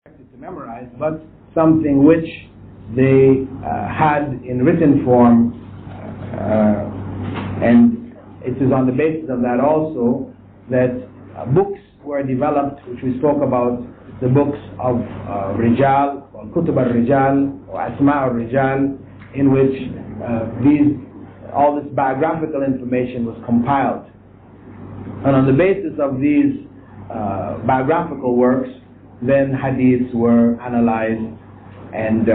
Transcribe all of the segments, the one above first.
to memorize, but something which they had in written form, and it is on the basis of that also that books were developed, which we spoke about, the books of Rijal, or Kutub al-Rijal, or Asma al-Rijal, in which all this biographical information was compiled. And on the basis of these biographical works, then hadiths were analyzed, and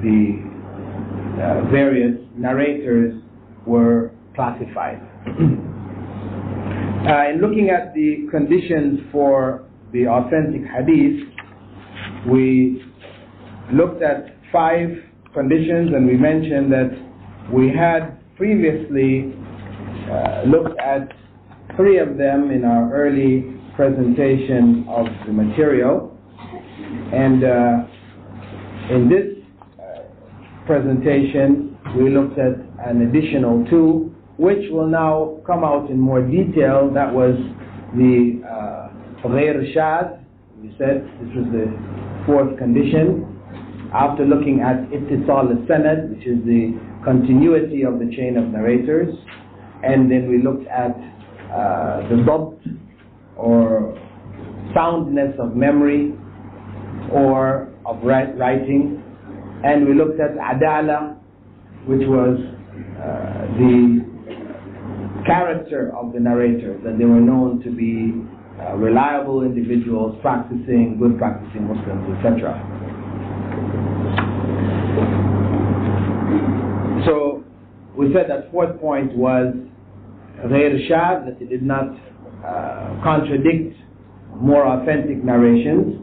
the various narrators were classified. In looking at the conditions for the authentic hadith, we looked at 5 conditions, and we mentioned that we had previously looked at 3 of them in our early presentation of the material, and in this presentation we looked at an additional 2, which will now come out in more detail. That was the غير شاذ. We said this was the 4th condition, after looking at ittisal al-sanad, which is the continuity of the chain of narrators, and then we looked at the dabt, or soundness of memory or of writing, and we looked at adala, which was the character of the narrators, that they were known to be reliable individuals, good practicing Muslims, etc. So we said that 4th point was غير شاذ, that it did not contradict more authentic narrations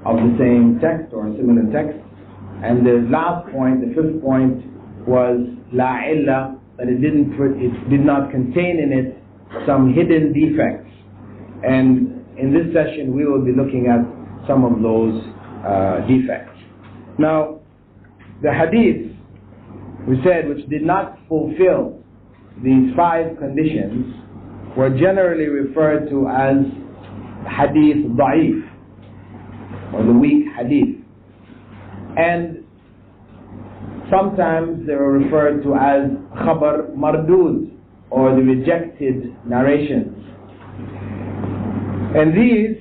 of the same text or similar text. And the last point, the 5th point, was la illa, that it did not contain in it some hidden defects. And in this session we will be looking at some of those defects. Now, the hadith, we said, which did not fulfill these 5 conditions, were generally referred to as hadith da'if, or the weak hadith. And sometimes they were referred to as khabar mardud, or the rejected narrations. And these,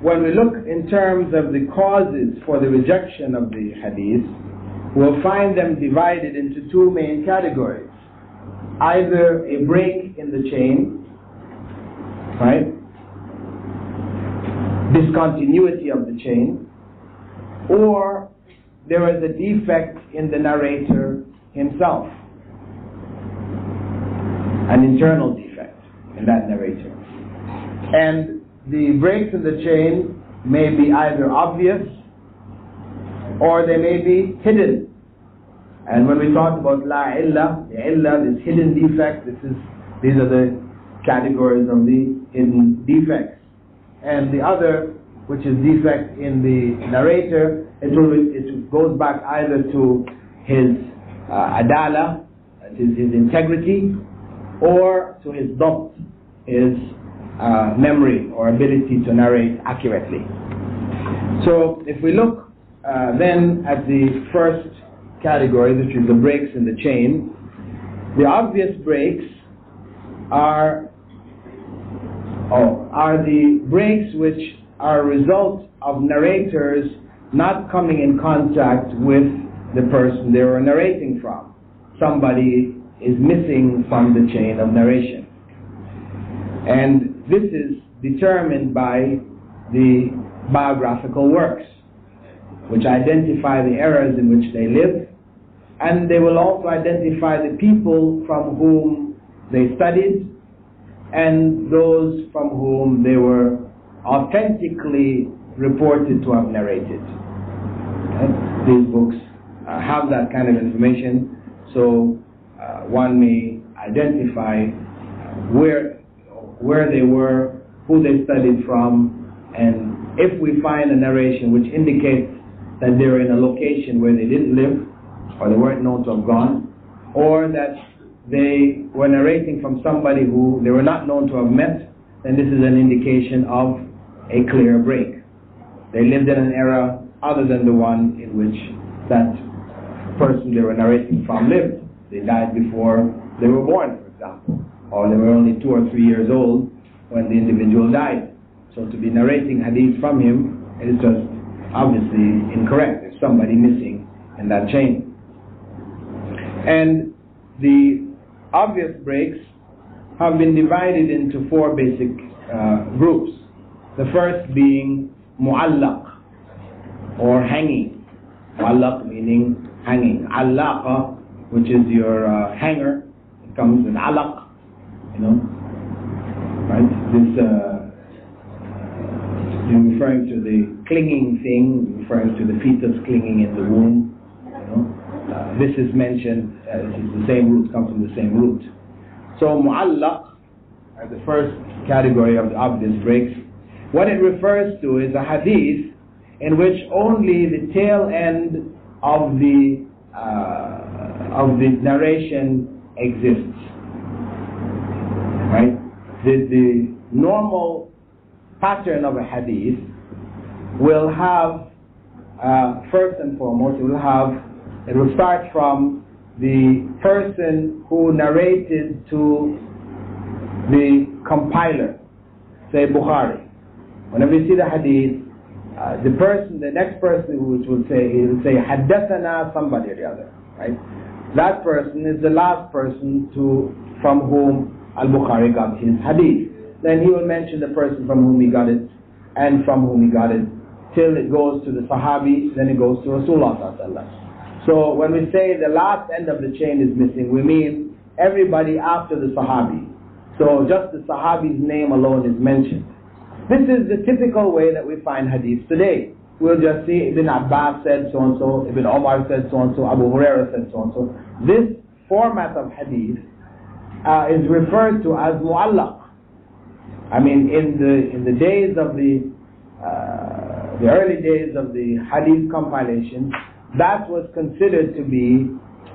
when we look in terms of the causes for the rejection of the hadith, we'll find them divided into 2 main categories. Either a break in the chain, right? Discontinuity of the chain, or there is a defect in the narrator himself, an internal defect in that narrator. And the breaks in the chain may be either obvious or they may be hidden. And when we talk about la illa, the illa, this hidden defect, these are the categories of the hidden defects. And the other, which is defect in the narrator, it goes back either to his adala, his integrity, or to his dabt, his memory or ability to narrate accurately. So if we look then at the first category, which is the breaks in the chain, the obvious breaks are the breaks which are a result of narrators not coming in contact with the person they were narrating from. Somebody is missing from the chain of narration. And this is determined by the biographical works, which identify the eras in which they live, and they will also identify the people from whom they studied and those from whom they were authentically reported to have narrated. And these books have that kind of information, so one may identify where they were, who they studied from, and if we find a narration which indicates that they're in a location where they didn't live, or they weren't known to have gone, or that they were narrating from somebody who they were not known to have met, then this is an indication of a clear break. they lived in an era other than the one in which that person they were narrating from lived. They died before they were born, for example, or they were only 2 or 3 years old when the individual died. So to be narrating hadith from him is just obviously incorrect. There's somebody missing in that chain. And the obvious breaks have been divided into 4 basic groups. The first being mu'allaq, or hanging. Mu'allaq meaning hanging. Allaqa, which is your hanger, it comes with alaq, you know, right? This referring to the clinging thing, referring to the fetus clinging in the womb, you know. This is mentioned, this is the same root, comes from the same root. So mu'allaq, the first category of the obvious breaks, what it refers to is a hadith in which only the tail end of the narration exists. Right? The normal pattern of a hadith will have, first and foremost, it will start from the person who narrated to the compiler, say Bukhari. Whenever you see the hadith, the next person which will say, he will say haddathana somebody or the other, right? That person is the last person from whom al-Bukhari got his hadith. Then he will mention the person from whom he got it and from whom he got it, till it goes to the Sahabi, then it goes to Rasulullah sallallahu alaihi wasallam. So when we say the last end of the chain is missing, we mean everybody after the Sahabi. So just the Sahabi's name alone is mentioned. This is the typical way that we find hadith today. We'll just see Ibn Abbas said so-and-so, Ibn Omar said so-and-so, Abu Hurairah said so-and-so. This format of hadith is referred to as mu'allaq. I mean, in the days of the early days of the hadith compilation, that was considered to be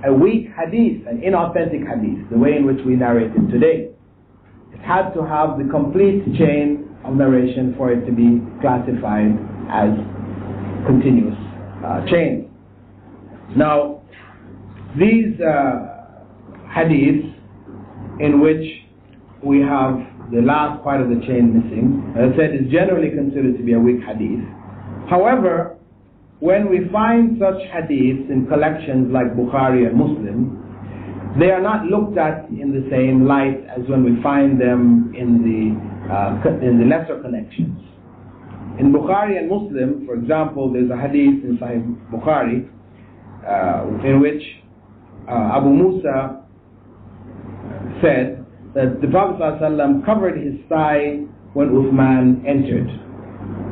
a weak hadith, an inauthentic hadith, the way in which we narrate it today. It had to have the complete chain of narration for it to be classified as continuous chain. Now, these hadiths in which we have the last part of the chain missing, as I said, is generally considered to be a weak hadith. However, when we find such hadiths in collections like Bukhari and Muslim, they are not looked at in the same light as when we find them in the lesser connections. In Bukhari and Muslim, for example, there's a hadith in Sahih Bukhari in which Abu Musa said that the Prophet ﷺ covered his thigh when Uthman entered.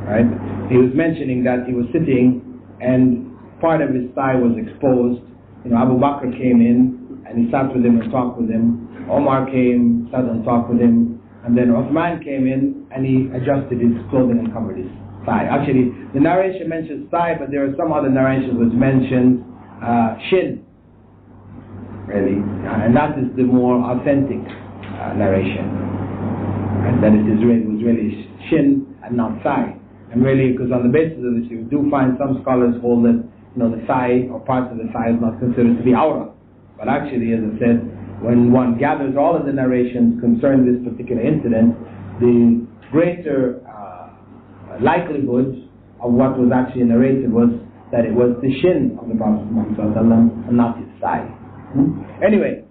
Right? He was mentioning that he was sitting and part of his thigh was exposed. You know, Abu Bakr came in and he sat with him and talked with him. Omar came, sat and talked with him. And then Uthman came in and he adjusted his clothing and covered his thigh. Actually, the narration mentions thigh, but there are some other narrations which mention shin, really. And that is the more authentic narration. And that it was really shin and not thigh. And really, because on the basis of this, you do find some scholars hold that, you know, the thigh or parts of the thigh is not considered to be awrah. But actually, as I said, when one gathers all of the narrations concerning this particular incident, the greater likelihood of what was actually narrated was that it was the shin of the Prophet Muhammad and not his thigh. Anyway,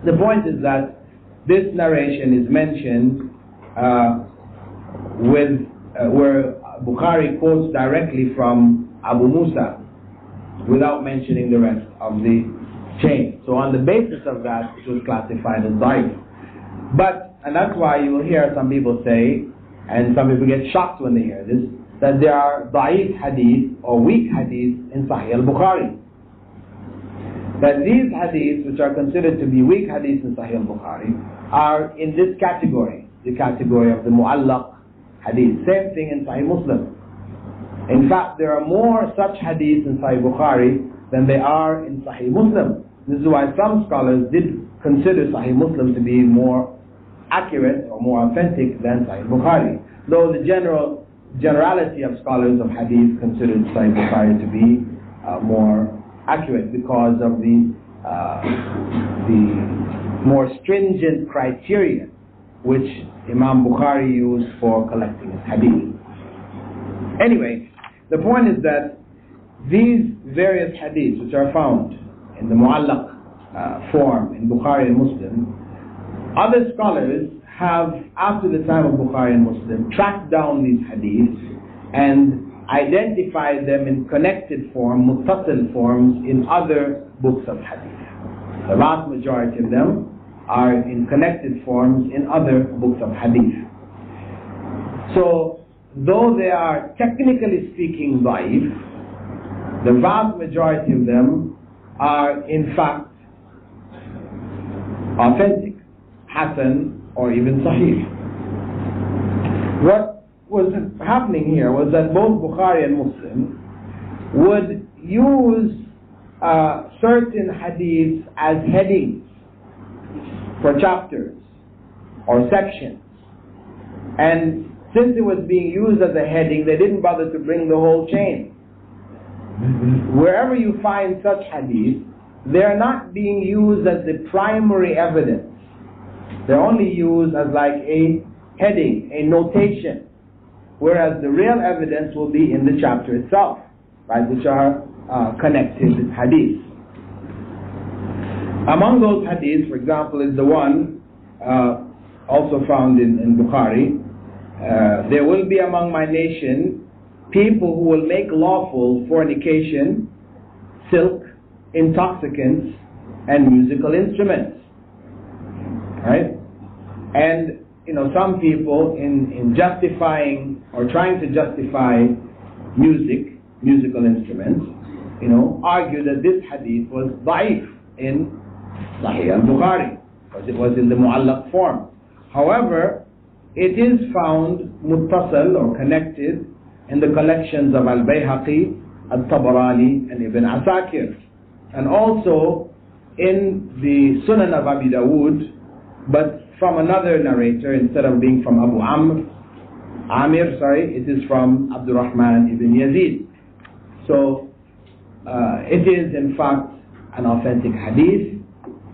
the point is that this narration is mentioned where Bukhari quotes directly from Abu Musa without mentioning the rest of the chain. So on the basis of that, it was classified as da'if. But, and that's why you will hear some people say, and some people get shocked when they hear this, that there are da'if hadith or weak hadith in Sahih al-Bukhari. That these hadiths, which are considered to be weak hadiths in Sahih al-Bukhari, are in this category, the category of the mu'allaq hadith. Same thing in Sahih Muslim. In fact, there are more such hadiths in Sahih Bukhari than there are in Sahih Muslim. This is why some scholars did consider Sahih Muslim to be more accurate or more authentic than Sahih Bukhari. Though the general generality of scholars of hadith considered Sahih Bukhari to be more accurate because of the more stringent criteria which Imam Bukhari used for collecting his hadith. Anyway, the point is that these various hadiths which are found in the mu'allaq form in Bukhari and Muslim, other scholars have, after the time of Bukhari and Muslim, tracked down these hadiths and identified them in connected form, muttasil forms, in other books of hadith. The vast majority of them are in connected forms in other books of hadith. So, though they are technically speaking da'if, the vast majority of them are in fact authentic, hasan, or even sahih. What was happening here was that both Bukhari and Muslim would use certain hadiths as headings for chapters or sections, and since it was being used as a heading, they didn't bother to bring the whole chain. Wherever you find such hadith, they are not being used as the primary evidence. They're only used as like a heading, a notation, whereas the real evidence will be in the chapter itself, right, which are connected hadiths. Among those hadiths, for example, is the one also found in Bukhari. There will be among my nation people who will make lawful fornication, silk, intoxicants, and musical instruments. Right? And some people in justifying or trying to justify musical instruments, argue that this hadith was da'if in Sahih al-Bukhari, because it was in the mu'allaq form. However, it is found muttasal or connected in the collections of al-Bayhaqi, al-Tabarani, and Ibn Asakir, and also in the Sunan of Abi Dawood, but from another narrator. Instead of being from Abu Amir, it is from Abdurrahman ibn Yazid. So it is in fact an authentic hadith,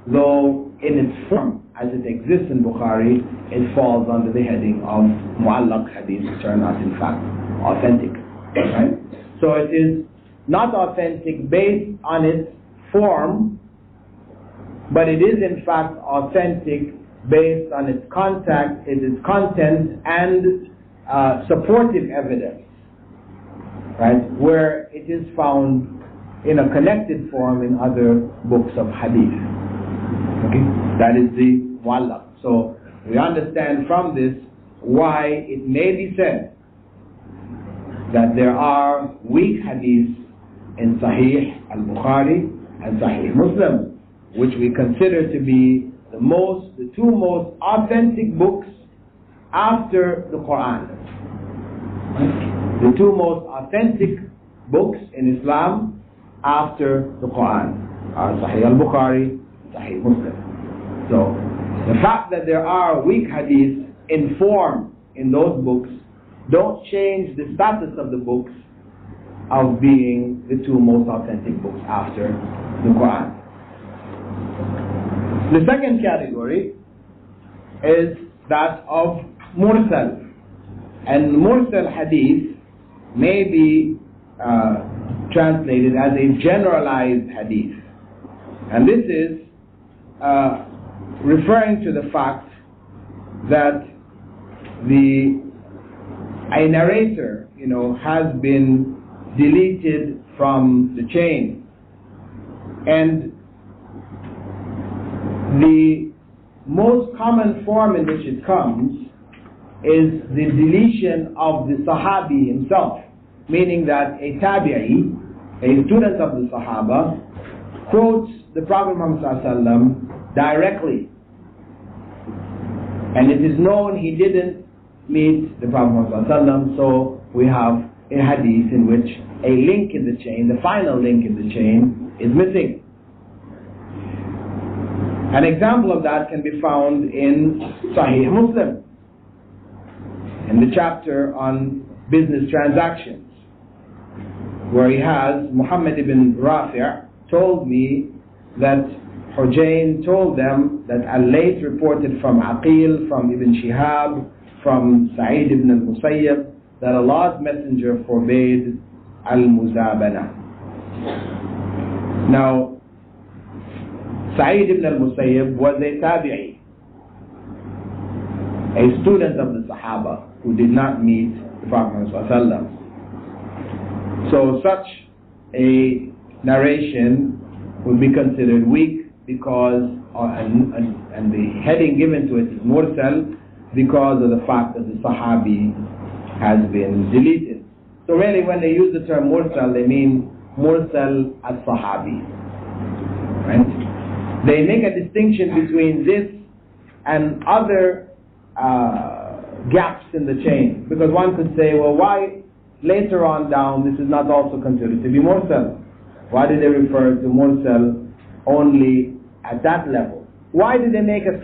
though in its form as it exists in Bukhari, it falls under the heading of mu'allaq hadith, which are not in fact authentic. Right? So it is not authentic based on its form, but it is in fact authentic based on its content and supportive evidence, right? Where it is found in a connected form in other books of hadith. Okay, that is the mu'allaq. So we understand from this why it may be said that there are weak hadiths in Sahih al-Bukhari and Sahih Muslim, which we consider to be the two most authentic books after the Qur'an. The two most authentic books in Islam after the Qur'an are Sahih al-Bukhari, Sahih Muslim. So the fact that there are weak hadiths in form in those books don't change the status of the books of being the two most authentic books after the Qur'an. The second category is that of mursal. And mursal hadith may be translated as a generalized hadith. And this is referring to the fact that a narrator, has been deleted from the chain, and the most common form in which it comes is the deletion of the Sahabi himself, meaning that a tabi'i, a student of the Sahaba, quotes the Prophet Muhammad ﷺ directly, and it is known he didn't meet the Prophet Muhammad ﷺ, so we have a hadith in which a link in the chain, the final link in the chain, is missing. An example of that can be found in Sahih Muslim, in the chapter on business transactions, where he has Muhammad ibn Rafi' told me that Hujayn told them that al-Layth reported from Aqil, from Ibn Shihab, from Sa'id ibn al-Musayyib, that Allah's Messenger forbade al-Muzabana. Now, Sa'id ibn al-Musayyib was a tabi'i, a student of the Sahaba who did not meet the Prophet ﷺ. So such a narration would be considered weak because, and the heading given to it is mursal, because of the fact that the Sahabi has been deleted. So really when they use the term mursal, they mean mursal as-Sahabi. Right? They make a distinction between this and other gaps in the chain, because one could say, well, why later on down this is not also considered to be mursal? Why did they refer to mursal only at that level? Why did they make a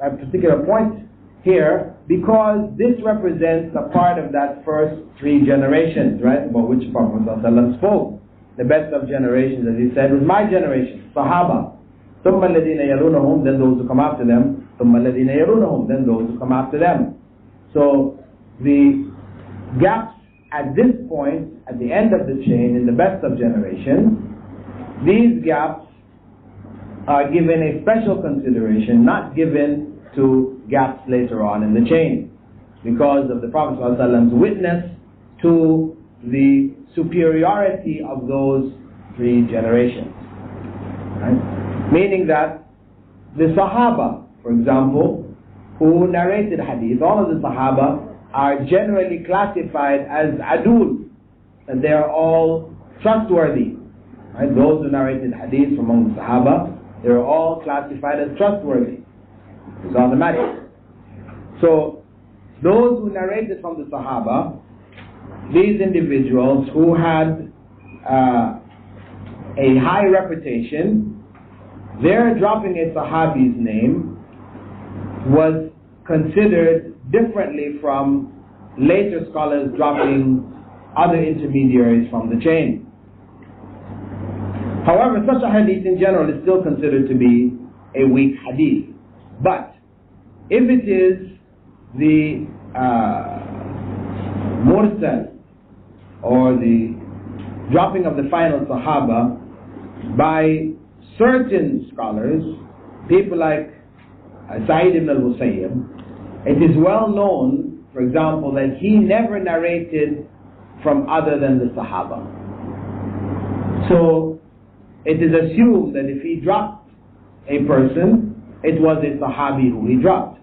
particular point here? Because this represents a part of that first three generations, right, about which Prophet ﷺ spoke. The best of generations, as he said, was my generation, Sahaba. ثُمَّ الَّذِينَ يَلُونَهُمْ, then those who come after them. ثُمَّ الَّذِينَ يَلُونَهُمْ, then those who come after them. So the gaps at this point, at the end of the chain, in the best of generations, these gaps are given a special consideration, not given to gaps later on in the chain, because of the Prophet ﷺ's witness to the superiority of those three generations. Right? Meaning that the Sahaba, for example, who narrated hadith, all of the Sahaba are generally classified as adul, and they are all trustworthy. Right? Those who narrated hadith from among the Sahaba, they are all classified as trustworthy. It's automatic. So those who narrated from the Sahaba, these individuals who had a high reputation, their dropping a Sahabi's name was considered differently from later scholars dropping other intermediaries from the chain. However, such a hadith in general is still considered to be a weak hadith. But if it is the mursal, or the dropping of the final Sahaba by certain scholars, people like Sa'id ibn al-Musayyib, it is well known, for example, that he never narrated from other than the Sahaba. So it is assumed that if he dropped a person, it was a Sahabi who he dropped.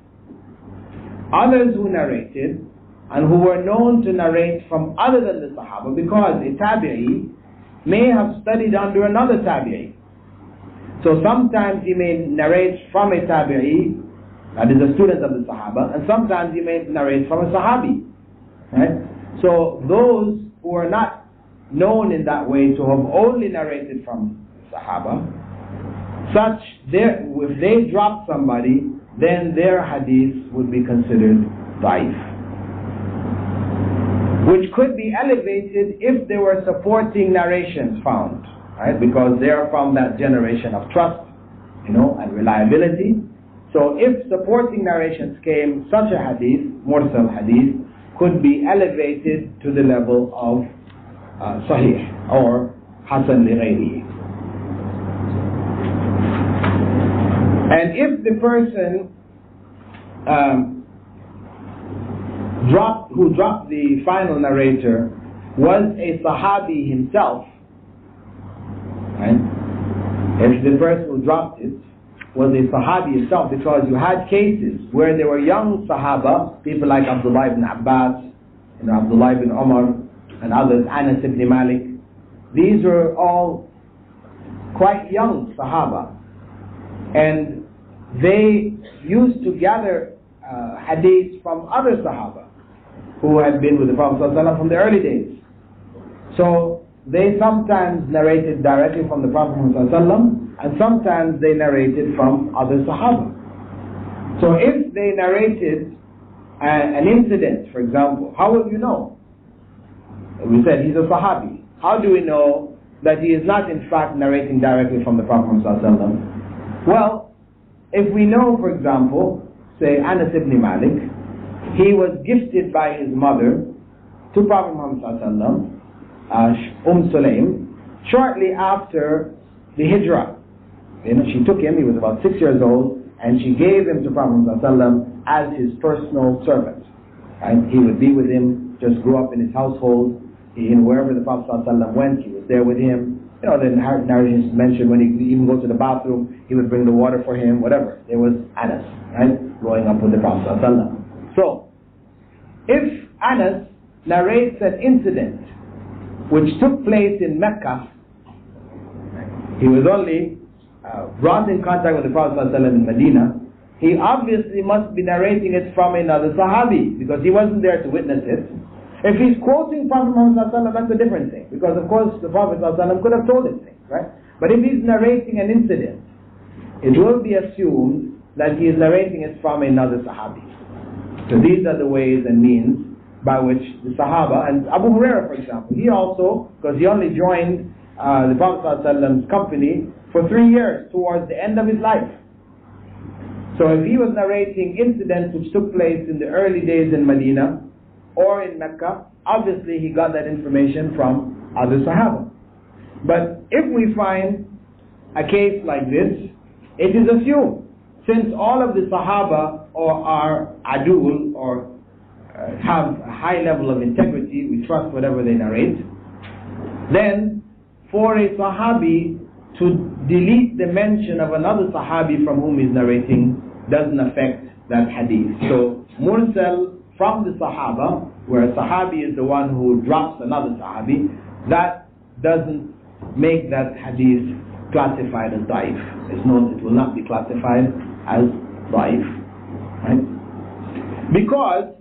Others who narrated, and who were known to narrate from other than the Sahaba, because a Tabi'i may have studied under another Tabi'i. So sometimes he may narrate from a Tabi'i, that is a student of the Sahaba, and sometimes he may narrate from a Sahabi. Right? So those who are not known in that way to have only narrated from Sahaba, if they drop somebody, then their hadith would be considered da'if, which could be elevated if there were supporting narrations found, right? Because they are from that generation of trust, and reliability. So if supporting narrations came, such a hadith, mursal hadith, could be elevated to the level of sahih or hasan li ghayrihi. And if the person who dropped the final narrator was a Sahabi himself, right? If the person who dropped it was a Sahabi himself, because you had cases where there were young Sahaba, people like Abdullah ibn Abbas, Abdullah ibn Umar, and others, Anas ibn Malik. These were all quite young Sahaba, and they used to gather hadiths from other Sahaba who had been with the Prophet ﷺ from the early days. So they sometimes narrated directly from the Prophet ﷺ, and sometimes they narrated from other Sahaba. So if they narrated an incident, for example, how will you know? We said he's a Sahabi. How do we know that he is not in fact narrating directly from the Prophet ﷺ? Well, if we know, for example, say Anas ibn Malik, he was gifted by his mother to Prophet Muhammad Sulaim, shortly after the Hijrah. She took him, he was about 6 years old, and she gave him to Prophet Muhammad as his personal servant. And he would be with him, just grew up in his household. Wherever the Prophet went, he was there with him. The narrations mentioned when he would even go to the bathroom, he would bring the water for him, whatever. There was Anas, right, growing up with the Prophet. So, if Anas narrates an incident which took place in Mecca, he was only brought in contact with the Prophet in Medina, he obviously must be narrating it from another Sahabi, because he wasn't there to witness it. If he's quoting Prophet Muhammad, that's a different thing, because of course the Prophet could have told him things, right? But if he's narrating an incident, it will be assumed that he is narrating it from another Sahabi. So these are the ways and means by which the Sahaba, and Abu Hurairah, for example, he also, because he only joined the Prophet's company for 3 years towards the end of his life. So if he was narrating incidents which took place in the early days in Medina or in Mecca, obviously he got that information from other Sahaba. But if we find a case like this, it is assumed, since all of the Sahaba are adul, or have a high level of integrity, we trust whatever they narrate, then for a Sahabi to delete the mention of another Sahabi from whom he's narrating doesn't affect that hadith. So Mursal from the Sahaba, where a Sahabi is the one who drops another Sahabi, that doesn't make that hadith classified as da'if. It will not be classified as da'if, right? Because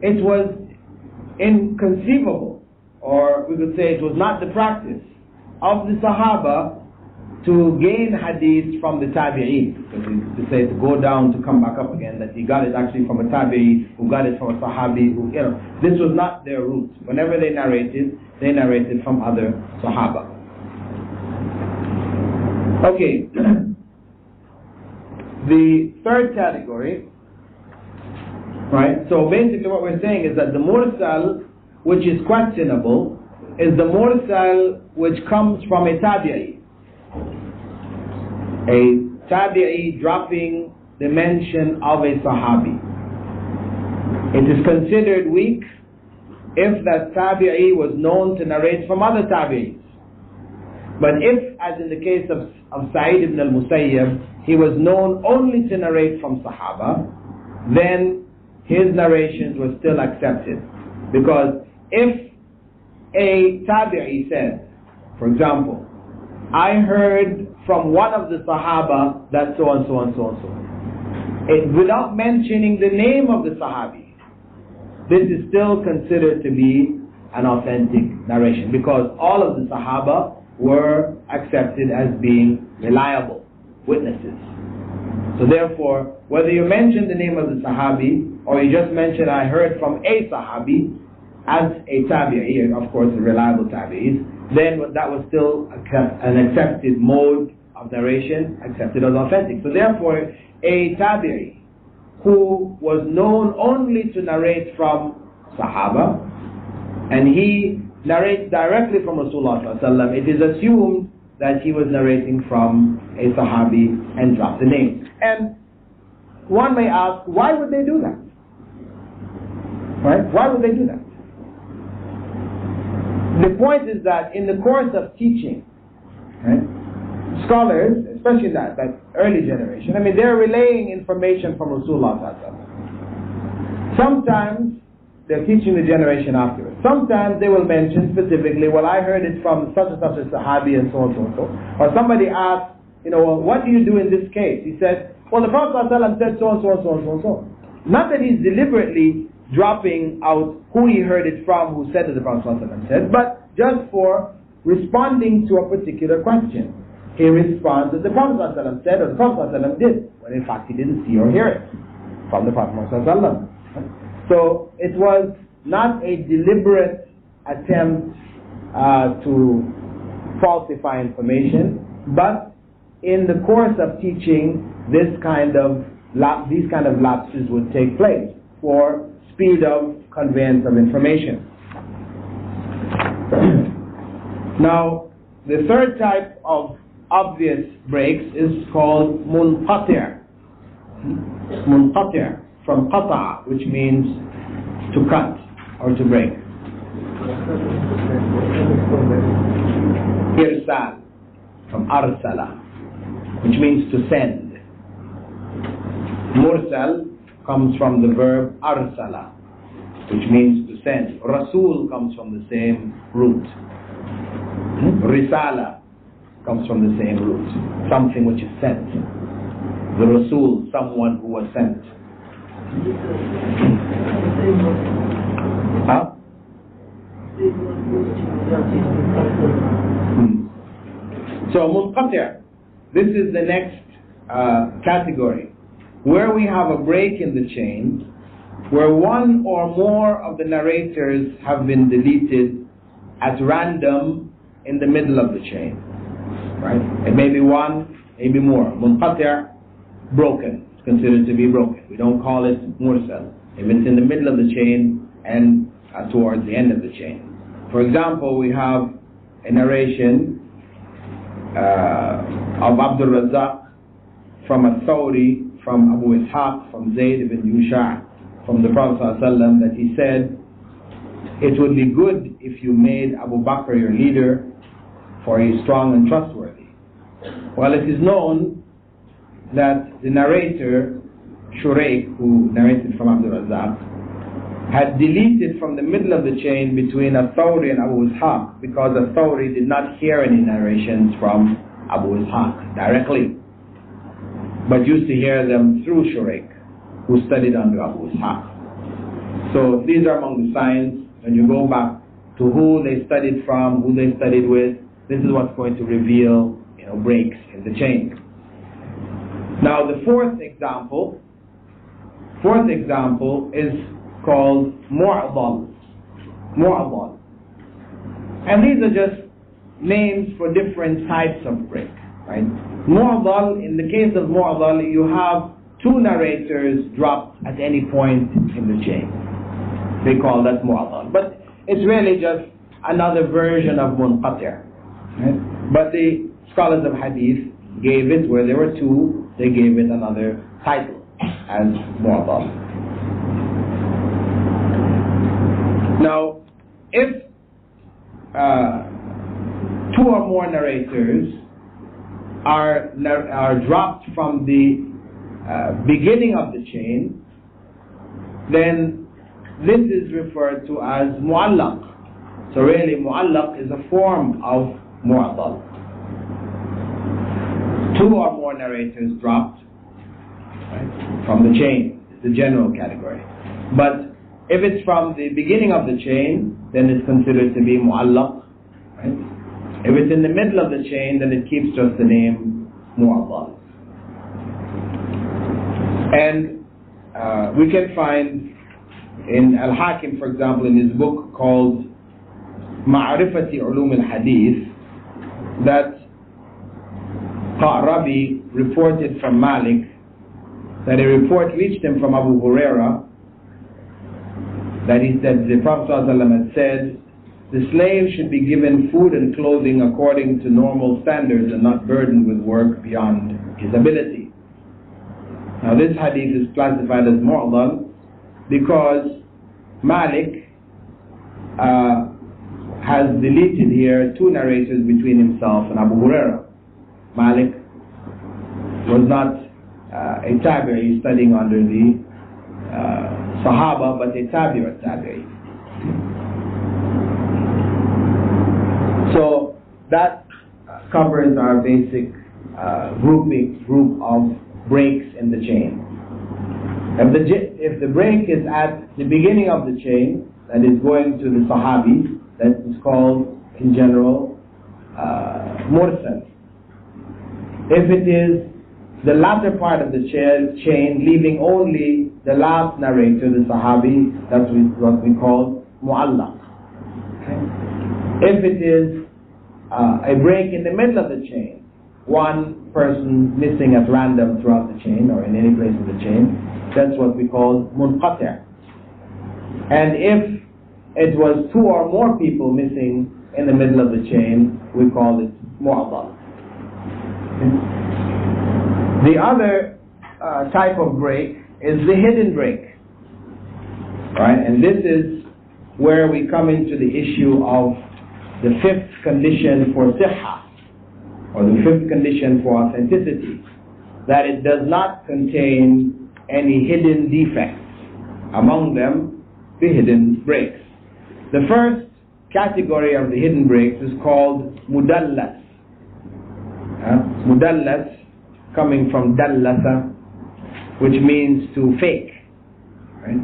it was inconceivable, or we could say it was not the practice of the Sahaba to gain hadith from the Tabi'een. To say to go down to come back up again, that he got it actually from a Tabi'i, who got it from a Sahabi, this was not their route. Whenever they narrated from other Sahaba. Okay, the third category, right? So basically what we're saying is that the Mursal, which is questionable, is the Mursal which comes from a Tabi'i. A Tabi'i dropping the mention of a Sahabi. It is considered weak if that Tabi'i was known to narrate from other Tabi'is. But if, as in the case of Sa'id ibn al-Musayyib, he was known only to narrate from Sahaba, then his narrations were still accepted. Because if a Tabi'i said, for example, I heard from one of the Sahaba that so and so and so and so, without mentioning the name of the Sahabi, this is still considered to be an authentic narration, because all of the Sahaba were accepted as being reliable witnesses. So therefore, whether you mention the name of the Sahabi, or you just mention I heard from a Sahabi, as a Tabi'i, of course a reliable Tabi'i, then that was still an accepted mode of narration, accepted as authentic. So therefore, a Tabi'i who was known only to narrate from Sahaba, and he narrates directly from Rasulullah ﷺ, it is assumed that he was narrating from a Sahabi and dropped the name. And one may ask, why would they do that? Right? Why would they do that? The point is that in the course of teaching, right, scholars, especially that early generation, they're relaying information from Rasulullah ﷺ. Sometimes they're teaching the generation afterwards. Sometimes they will mention specifically, well, I heard it from such and such a Sahabi and so on and so and so. Or somebody asks, well, what do you do in this case? He said, well, the Prophet ﷺ said so and so and so and so and so. Not that he's deliberately dropping out who he heard it from, who said that the Prophet ﷺ said, but just for responding to a particular question. He responds that the Prophet ﷺ said, or the Prophet ﷺ did, when in fact he didn't see or hear it from the Prophet ﷺ. So it was not a deliberate attempt to falsify information, but in the course of teaching, these kind of lapses would take place for speed of conveyance of information. Now, the third type of obvious breaks is called munqati'. Munqati', from qata'a, which means to cut or to break. Irsal, from arsala, which means to send. Mursal comes from the verb arsala, which means to send. Rasul comes from the same root. Risala comes from the same root, something which is sent. The Rasul, someone who was sent. Huh? So munqati', this is the next category, where we have a break in the chain, where one or more of the narrators have been deleted at random in the middle of the chain. Right? It may be one, maybe more. Munqati', broken. It's considered to be broken. We don't call it mursal if it's in the middle of the chain and towards the end of the chain. For example, we have a narration of Abdul Razzaq from al-Thawri, from Abu Ishaq, from Zayd ibn Yusha', from the Prophet ﷺ, that he said, it would be good if you made Abu Bakr your leader, for he is strong and trustworthy. Well, it is known that the narrator, Shuraik, who narrated from Abdul Razzaq, had deleted from the middle of the chain between al-Thawri and Abu Ishaq, because al-Thawri did not hear any narrations from Abu Ishaq directly, but used to hear them through Shuraik, who studied under Abu Ishaq. So these are among the signs. When you go back to who they studied from, who they studied with, this is what's going to reveal, breaks in the chain. Now the fourth example is called mu'adal. Mu'adal. And these are just names for different types of break. Right? Mu'adal, in the case of mu'adal, you have two narrators dropped at any point in the chain. They call that mu'adal. But it's really just another version of munqati'. Right? But the scholars of hadith gave it, where there were two, they gave it another title as mu'adal. Now, if two or more narrators are dropped from the beginning of the chain, then this is referred to as mu'allaq. So really, mu'allaq is a form of mu'adal. Two or more narrators dropped, right, from the chain, the general category. But if it's from the beginning of the chain, then it's considered to be mu'allaq. Right? If it's in the middle of the chain, then it keeps just the name mu'adal. And we can find in al-Hakim, for example, in his book called Ma'rifati Uloom al-Hadeeth, that Qa'rabi reported from Malik that a report reached him from Abu Huraira that he said the Prophet ﷺ had said, the slave should be given food and clothing according to normal standards and not burdened with work beyond his ability. Now this hadith is classified as mu'adal because Malik has deleted here two narrators between himself and Abu Huraira. Malik was not a tabi'i studying under the Sahaba, but a tabi'i. So that covers our basic group of breaks in the chain. If the break is at the beginning of the chain, that is going to the Sahabi, that is called in general mursal. If it is the latter part of the chain, leaving only the last narrator, the Sahabi, that's what we call mu'allaq. Okay? If it is a break in the middle of the chain, one person missing at random throughout the chain or in any place in the chain, that's what we call munqati'. And if it was two or more people missing in the middle of the chain, we call it mu'adal. The other type of break is the hidden break, right? And this is where we come into the issue of the fifth condition for sihha, or the fifth condition for authenticity, that it does not contain any hidden defects, among them the hidden breaks. The first category of the hidden breaks is called mudallas. Mudallas, coming from dallasa, which means to fake, right?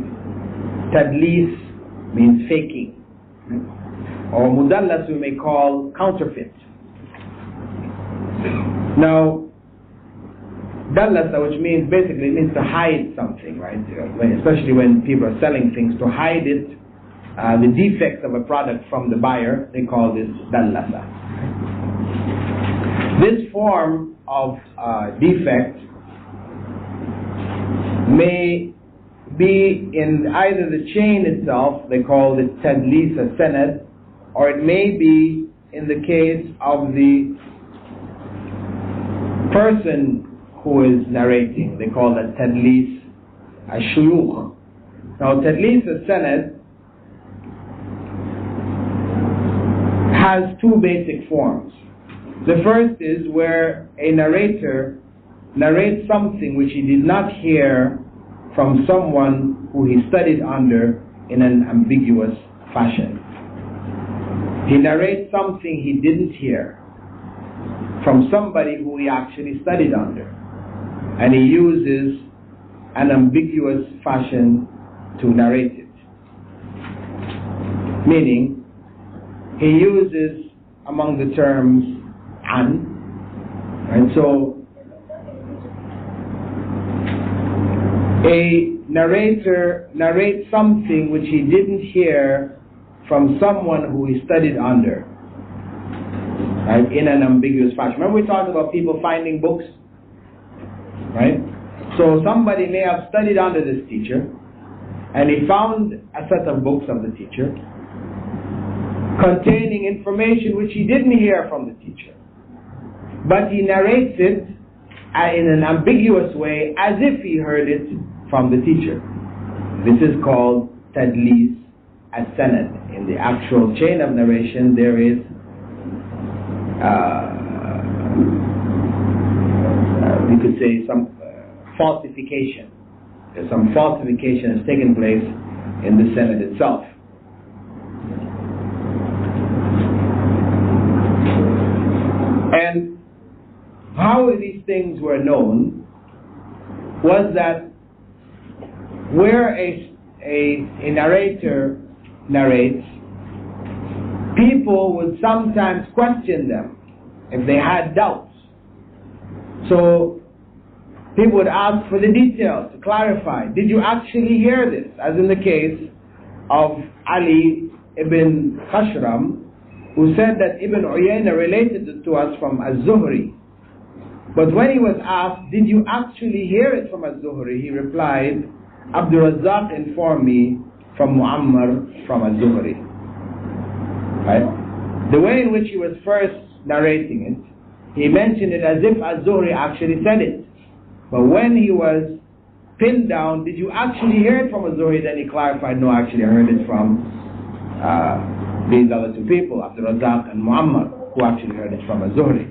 Tadlis means faking, right? Or mudallas we may call counterfeit. Now, dallasa, which means basically means to hide something, right? Especially when people are selling things, to hide it, the defects of a product from the buyer, they call this dallasa. This form of defect may be in either the chain itself, they call it tadlis as-sanad, or it may be in the case of the person who is narrating. They call that tadlis as-shuyukh. Now, tadlis as-sanad has two basic forms. The first is where a narrator narrates something which he did not hear from someone who he studied under in an ambiguous fashion. He narrates something he didn't hear from somebody who he actually studied under, and he uses an ambiguous fashion to narrate it. Meaning, he uses among the terms an, and so a narrator narrates something which he didn't hear from someone who he studied under, right, in an ambiguous fashion. Remember we talked about people finding books, right? So somebody may have studied under this teacher, and he found a set of books of the teacher containing information which he didn't hear from the teacher, but he narrates it in an ambiguous way as if he heard it from the teacher. This is called tadlis as-sanad. In the actual chain of narration, there is we could say some falsification. There's some falsification has taken place in the sanad itself. And how these things were known was that where a narrator narrates, people would sometimes question them if they had doubts. So people would ask for the details to clarify. Did you actually hear this? As in the case of Ali ibn Khashram, who said that Ibn Uyayna related it to us from Az-Zuhri. But when he was asked, did you actually hear it from Az-Zuhri? He replied, Abdul Razzaq informed me from Muammar from Az-Zuhri. Right? The way in which he was first narrating it, he mentioned it as if Az-Zuhri actually said it. But when he was pinned down, did you actually hear it from Az-Zuhri? Then he clarified, no, actually I heard it from these other two people, Abdul Razzaq and Muammar, who actually heard it from Az-Zuhri.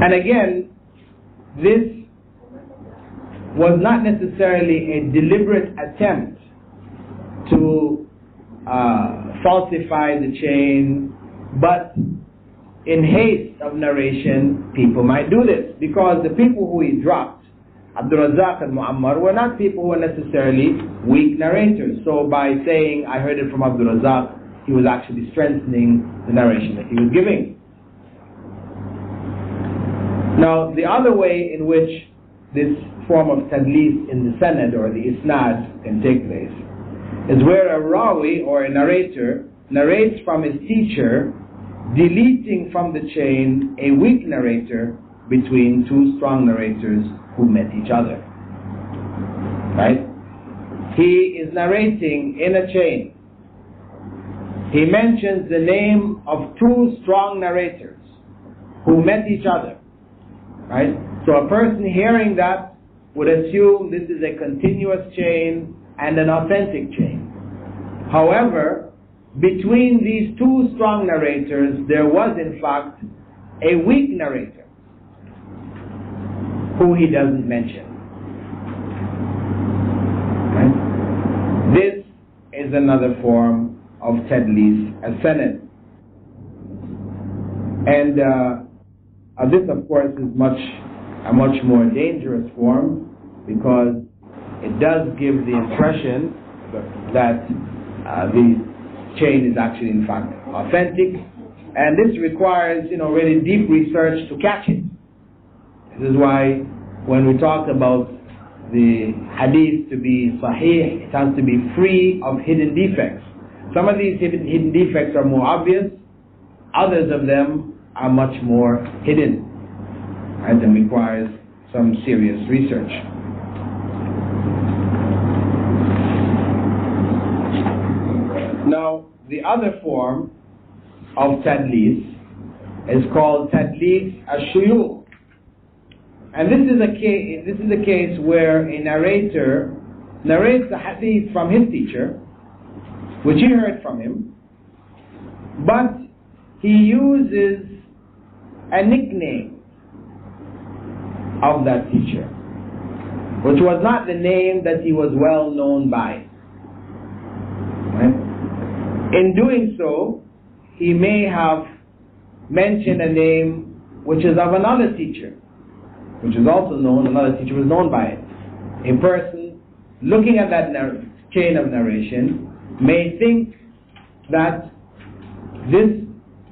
And again, this was not necessarily a deliberate attempt to falsify the chain, but in haste of narration, people might do this, because the people who he dropped, Abdul Razzaq and Muammar, were not people who were necessarily weak narrators. So by saying, I heard it from Abdul Razzaq, he was actually strengthening the narration that he was giving. Now, the other way in which this form of tadlis in the sanad or the isnad can take place is where a rawi, or a narrator, narrates from his teacher, deleting from the chain a weak narrator between two strong narrators who met each other. Right? He is narrating in a chain. He mentions the name of two strong narrators who met each other. Right? So a person hearing that would assume this is a continuous chain and an authentic chain. However, between these two strong narrators, there was in fact a weak narrator who he doesn't mention. Right? This is another form of tadlis as-sanad. And this, of course, is a much more dangerous form, because it does give the impression that the chain is actually in fact authentic, and this requires really deep research to catch it. This is why when we talk about the hadith to be sahih, it has to be free of hidden defects. Some of these hidden defects are more obvious, others of them are much more hidden, right, and requires some serious research. Now, the other form of tadlis is called tadlis al-shuyukh. And this is a case where a narrator narrates the hadith from his teacher, which he heard from him, but he uses a nickname of that teacher, which was not the name that he was well known by. Right? In doing so, he may have mentioned a name which is of another teacher, which is also known, another teacher was known by it. A person looking at that chain of narration may think that this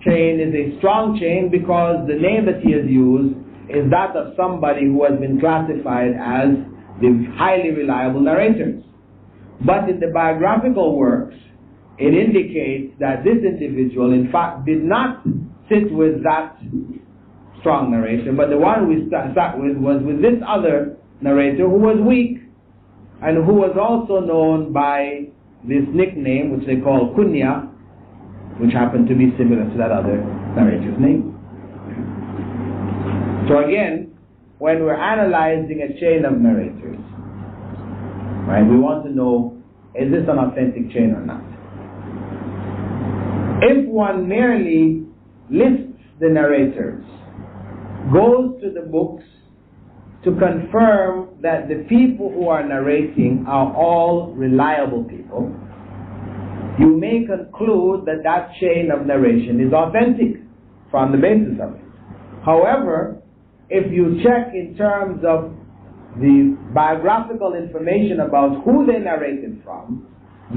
chain is a strong chain because the name that he has used is that of somebody who has been classified as the highly reliable narrators. But in the biographical works, it indicates that this individual, in fact, did not sit with that strong narrator, but the one we sat with was with this other narrator who was weak and who was also known by this nickname, which they call kunya, which happened to be similar to that other narrator's name. So again, when we're analyzing a chain of narrators, right, we want to know, is this an authentic chain or not? If one merely lists the narrators, goes to the books to confirm that the people who are narrating are all reliable people, you may conclude that that chain of narration is authentic from the basis of it. However, if you check in terms of the biographical information about who they narrated from,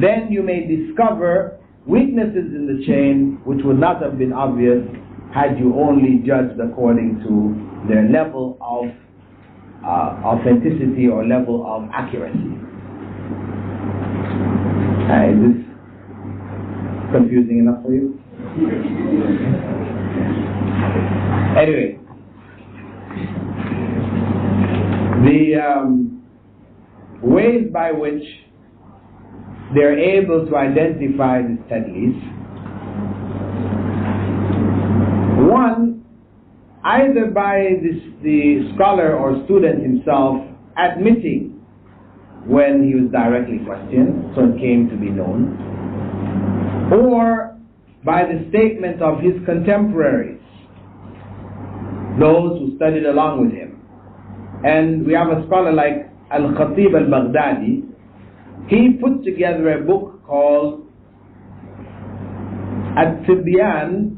then you may discover weaknesses in the chain which would not have been obvious had you only judged according to their level of authenticity or level of accuracy. Is this confusing enough for you? Anyway, the ways by which they're able to identify the tadlis. One, either by the scholar or student himself admitting when he was directly questioned, so it came to be known, or by the statement of his contemporaries, those who studied along with him. And we have a scholar like al-Khatib al-Baghdadi. He put together a book called At-Tibyan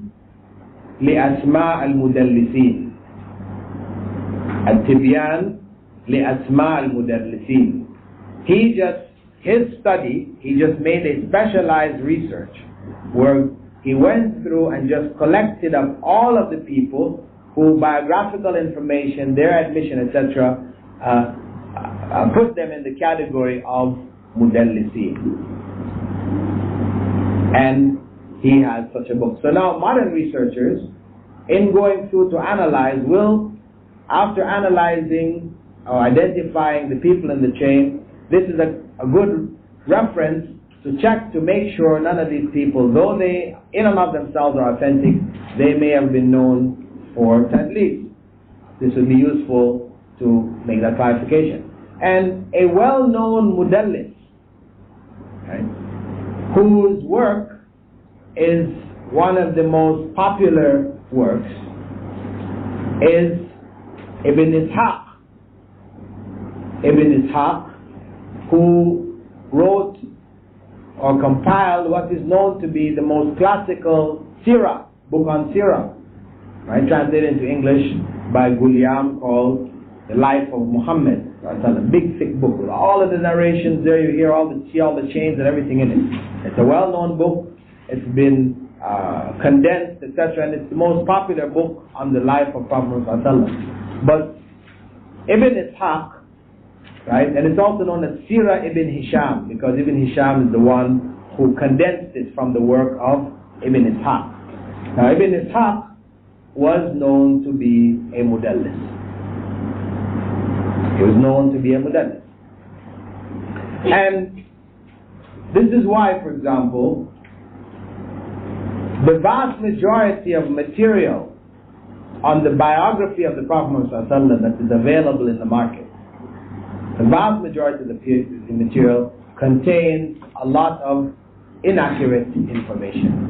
لأسماء المدلسين. At-Tibyan لأسماء المدلسين. He just made a specialized research where he went through and just collected up all of the people who biographical information, their admission, etc., put them in the category of mudallisin. And he has such a book. So now modern researchers, in going through to analyze, will, after analyzing or identifying the people in the chain, this is a good reference to check to make sure none of these people, though they in and of themselves are authentic, they may have been known for tadlis. This would be useful to make that clarification. And a well-known mudallis, right, whose work is one of the most popular works, is Ibn Ishaq. Ibn Ishaq, who wrote or compiled what is known to be the most classical seerah, book on seerah, right, translated into English by Gulyam, called The Life of Muhammad. It's a big thick book with all of the narrations there. You hear see all the chains and everything in it. It's a well-known book. It's been condensed, etc., and it's the most popular book on the life of Prophet Muhammad. But Ibn Ishaq, right, and it's also known as Sirah Ibn Hisham, because Ibn Hisham is the one who condensed it from the work of Ibn Ishaq. Now Ibn Ishaq was known to be a mudallis. He was known to be a mudallis. And this is why, for example, the vast majority of material on the biography of the Prophet ﷺ that is available in the market, the vast majority of the material contains a lot of inaccurate information.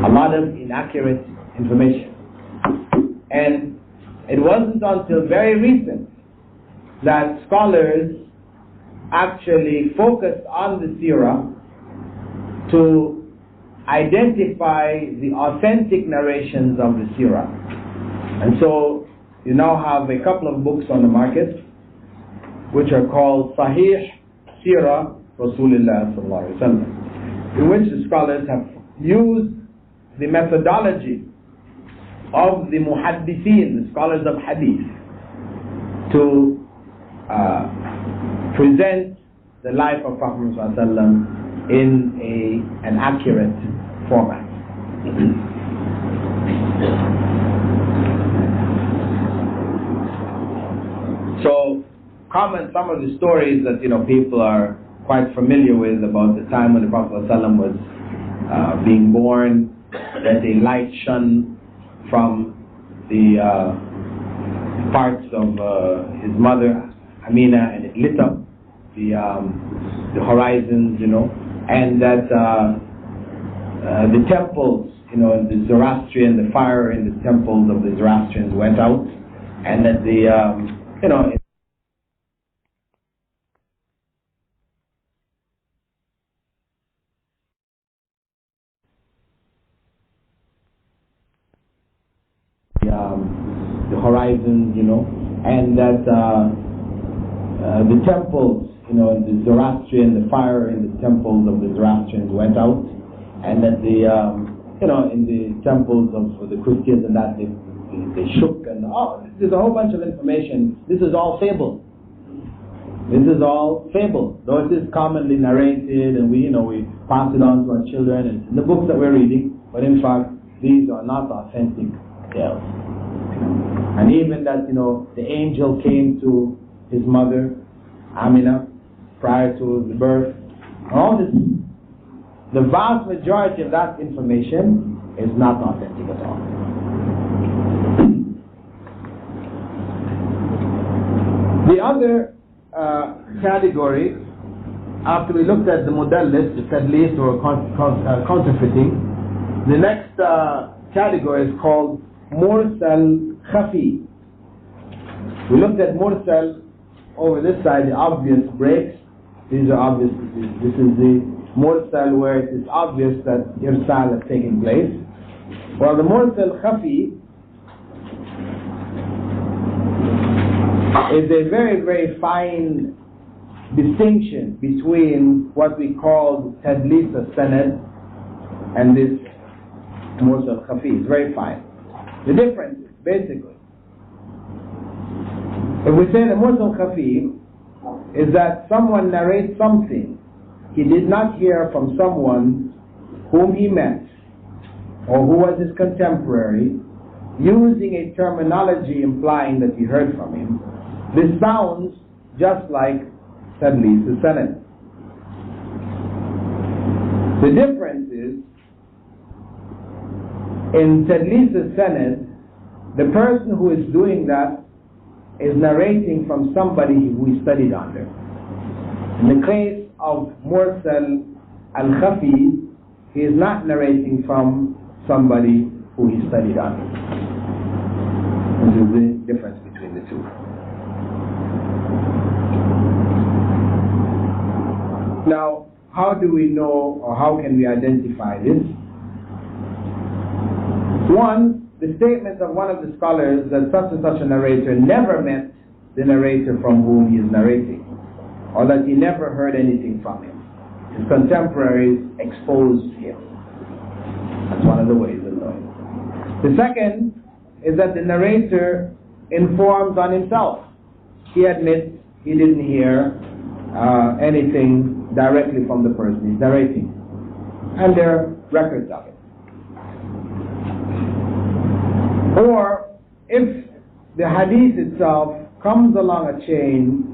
A lot of inaccurate information. And it wasn't until very recent that scholars actually focused on the seerah to identify the authentic narrations of the seerah. And so you now have a couple of books on the market which are called Sahih Seerah Rasulullah sallallahu alaihi wasallam, in which the scholars have used the methodology of the muhaddithin, the scholars of hadith, to present the life of Prophet sallallahu alaihi wasallam in an accurate format. So, comment some of the stories that people are quite familiar with about the time when the Prophet ﷺ was being born, that a light shone from the parts of his mother Ameenah, and it lit up the horizons, and that the temples, the Zoroastrian, the fire in the temples of the Zoroastrians went out, and that the horizons, and that the temples, the Zoroastrian, the fire in the temples of the Zoroastrians went out, and that the in the temples of the Christians and that they shook, and there's a whole bunch of information. This is all fable. This is all fable, though it is commonly narrated, and we pass it on to our children and in the books that we're reading. But in fact, these are not authentic tales. And even that, the angel came to his mother, Ameenah, prior to the birth. All this, the vast majority of that information is not authentic at all. The other category, after we looked at the mudallis, the tadlis or counterfeiting, the next category is called mursal khafi. We looked at mursal over this side, the obvious breaks. These are obvious. This is the mursal where it is obvious that irsal has taken place. While the mursal khafi is a very, very fine distinction between what we call tadlis al-sanad and this mursal khafi. It's very fine. The difference is basically, if we say the mursal khafi is that someone narrates something he did not hear from someone whom he met or who was his contemporary using a terminology implying that he heard from him, this sounds just like Tadlis al-Sanad. The difference is, in Tadlis al-Sanad, the person who is doing that is narrating from somebody who he studied under. In the case of Mursal al-Khafi, he is not narrating from somebody who he studied under. This is the difference between the two. Now, how do we know, or how can we identify this? One, the statement of one of the scholars that such and such a narrator never met the narrator from whom he is narrating, or that he never heard anything from him. His contemporaries exposed him. That's one of the ways of knowing. The second is that the narrator informs on himself. He admits he didn't hear anything directly from the person he's narrating, and there are records of it. Or if the hadith itself comes along a chain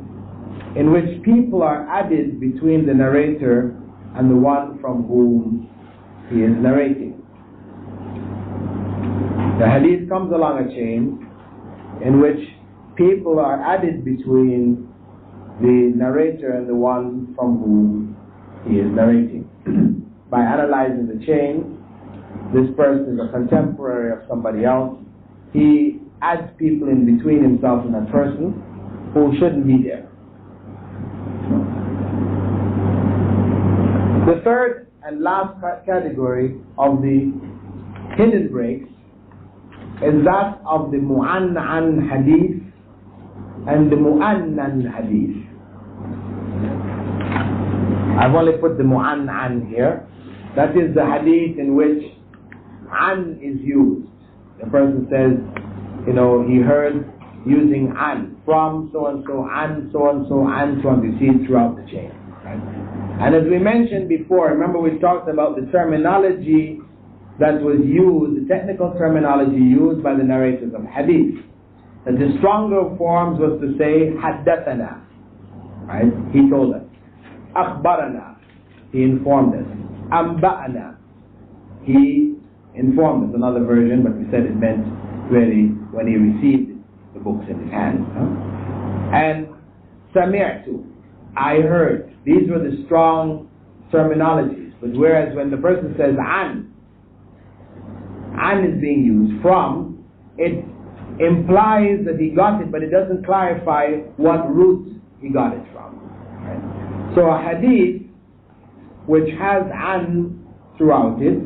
in which people are added between the narrator and the one from whom he is narrating. The hadith comes along a chain in which people are added between the narrator and the one from whom he is narrating. By analyzing the chain, this person is a contemporary of somebody else. He adds people in between himself and that person who shouldn't be there. The third and last category of the hidden breaks is that of the mu'annan hadith and the mu'annan hadith. I've only put the mu'annan here. That is the hadith in which an is used. The person says, you know, he heard using an, from so-and-so, and so-and-so, and so-and-so. You see it throughout the chain. Right? And as we mentioned before, remember we talked about the terminology that was used, the technical terminology used by the narrators of hadith. That the stronger forms was to say, haddathana. Right? He told us. Akhbarana. He informed us. Amba'ana. He informed us, another version, but we said it meant really when he received the books in his hands. And sami'tu, I heard. These were the strong terminologies. But whereas when the person says an is being used, from, it implies that he got it, but it doesn't clarify what root he got it from. Right? So a hadith which has an throughout it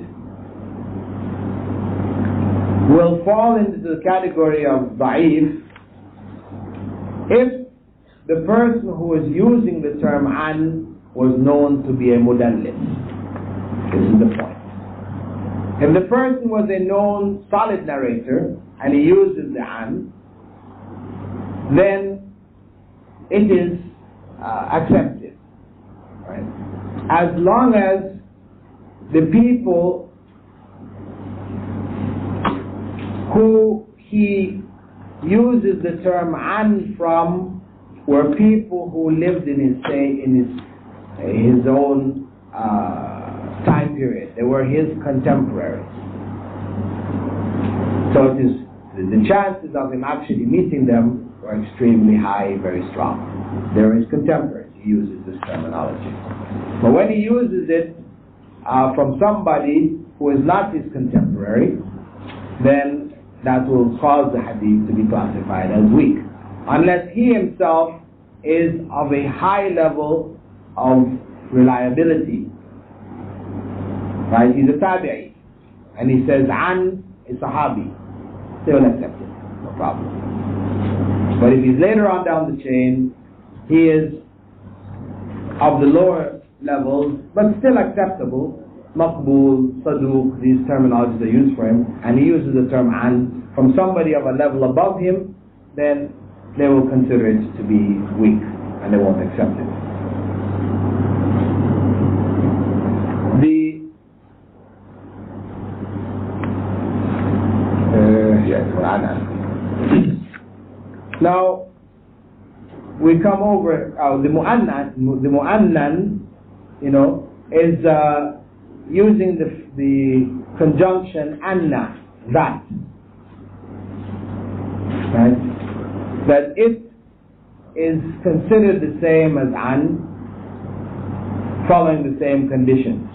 will fall into the category of da'if if the person who is using the term an was known to be a mudallis. This is the point. If the person was a known solid narrator and he uses the an, then it is accepted. Right? As long as the people who he uses the term an from were people who lived in his own time period. They were his contemporaries. So it is, the chances of him actually meeting them were extremely high, very strong. They're his contemporaries. He uses this terminology. But when he uses it from somebody who is not his contemporary, then that will cause the hadith to be classified as weak, unless he himself is of a high level of reliability. Right? He's a tabi'i, and he says an is sahabi. They will accept it, no problem. But if he's later on down the chain, he is of the lower levels, but still acceptable. Maqbul, Saduq, these terminologies are used for him, and he uses the term an from somebody of a level above him, then they will consider it to be weak, and they won't accept it. we come over the mu'annan, you know, is using the conjunction anna, that. Right? That it is considered the same as an, following the same conditions,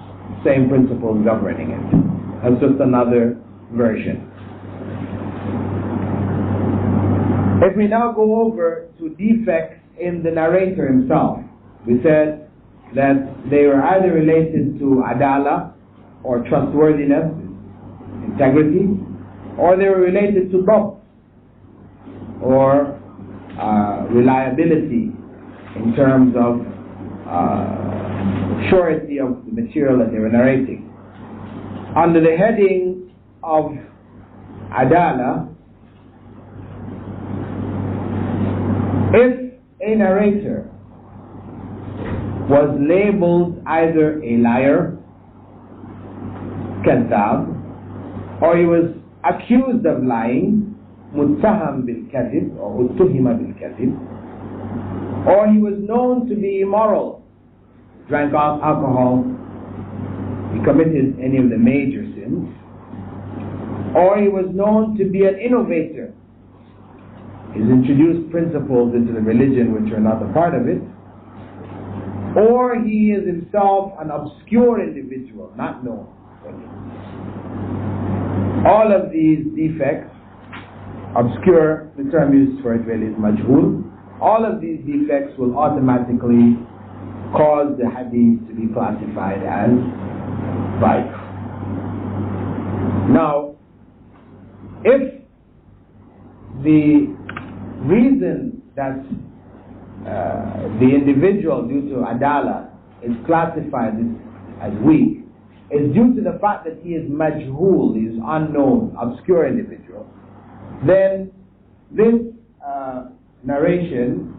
same principles governing it. That's just another version. If we now go over to defects in the narrator himself, we said that they were either related to adala, or trustworthiness, integrity, or they were related to dhabt, or reliability in terms of surety of the material that they were narrating. Under the heading of adala, if a narrator was labeled either a liar, kadhab, or he was accused of lying, muttaham bil kadhib, or uttuhima bil kadhib, or he was known to be immoral, drank alcohol, he committed any of the major sins, or he was known to be an innovator, he's introduced principles into the religion which are not a part of it, or he is himself an obscure individual, not known. All of these defects, obscure, the term used for it really is majhul, all of these defects will automatically cause the hadith to be classified as dhaif. Now, if the reason that the individual, due to adala, is classified as weak, is due to the fact that he is majhul, he is unknown, obscure individual, then this narration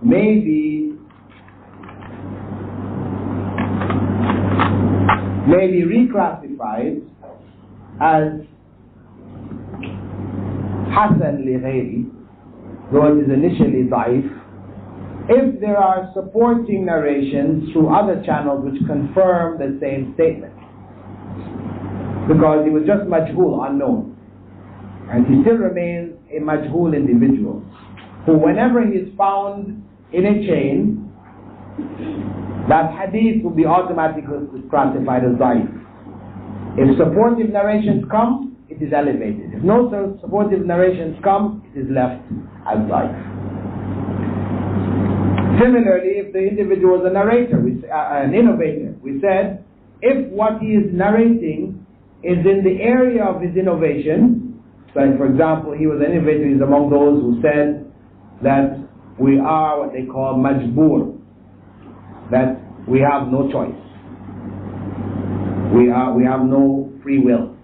may be reclassified as hasan li ghayri, though it is initially dhaif, if there are supporting narrations through other channels which confirm the same statement. Because he was just majhul, unknown. And he still remains a majhul individual, who whenever he is found in a chain, that hadith will be automatically classified as dhaif. If supportive narrations come, it is elevated. If no supportive narrations come, it is left as dhaif. Similarly, if the individual is a narrator, an innovator, we said, if what he is narrating is in the area of his innovation, so for example, he was an innovator, he's among those who said that we are what they call majboor, that we have no choice. We have no free will.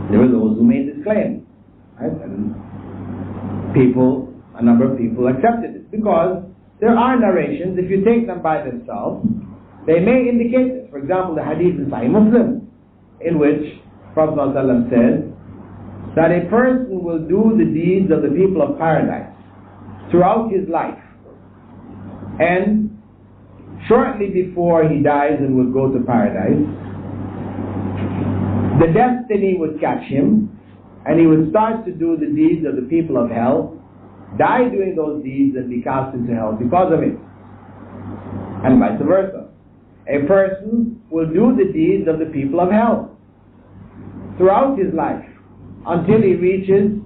There were those who made this claim, right? And a number of people accepted it, because there are narrations, if you take them by themselves, they may indicate it. For example, the hadith in Sahih Muslim, in which Prophet ﷺ said that a person will do the deeds of the people of paradise throughout his life, and shortly before he dies and will go to paradise, the destiny would catch him, and he would start to do the deeds of the people of hell, die doing those deeds, and be cast into hell because of it, and vice versa. A person will do the deeds of the people of hell throughout his life until he reaches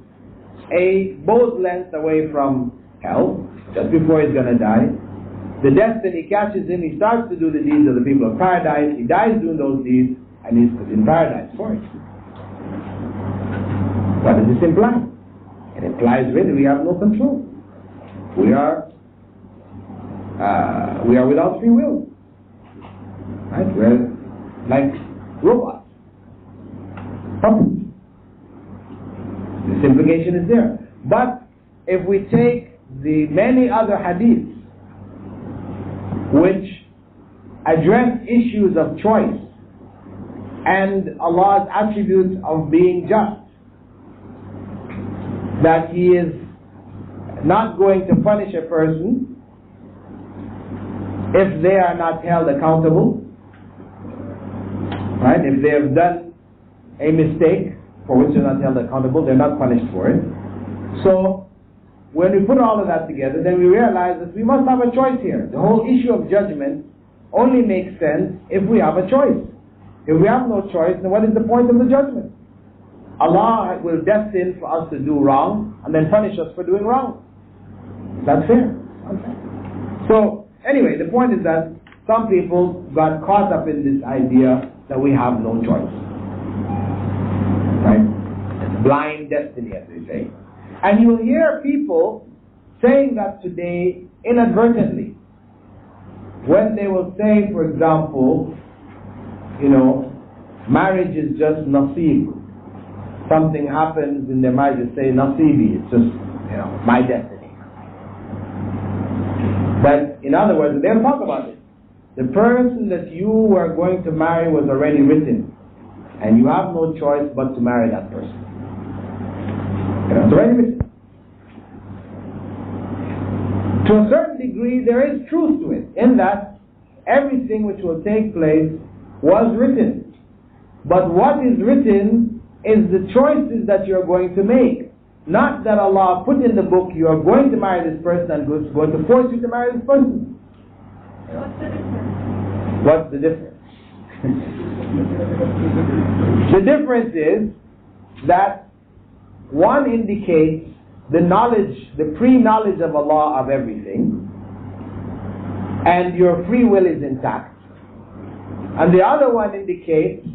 a boat's length away from hell, just before he's going to die. The destiny catches him, he starts to do the deeds of the people of paradise, he dies doing those deeds, and he's put in paradise for it. What does this imply? It implies really we have no control. We are without free will. Right? We're like robots. Puppets. This implication is there. But if we take the many other hadiths which address issues of choice and Allah's attributes of being just, that He is not going to punish a person if they are not held accountable, right? If they have done a mistake for which they're not held accountable, they're not punished for it. So when we put all of that together, then we realize that we must have a choice here. The whole issue of judgment only makes sense if we have a choice. If we have no choice, then what is the point of the judgment? Allah will destine for us to do wrong and then punish us for doing wrong. That's fair. So anyway, the point is that some people got caught up in this idea that we have no choice. Right? Blind destiny, as they say. And you will hear people saying that today inadvertently. When they will say, for example, marriage is just nasib. Something happens in their marriage, they say nasibi, it's just, my destiny. But in other words, they'll talk about it. The person that you were going to marry was already written, and you have no choice but to marry that person. It's already written. To a certain degree, there is truth to it, in that everything which will take place was written. But what is written is the choices that you're going to make. Not that Allah put in the book, you are going to marry this person and is going to force you to marry this person. What's the difference? The difference is that one indicates the knowledge, the pre-knowledge of Allah of everything, and your free will is intact. And the other one indicates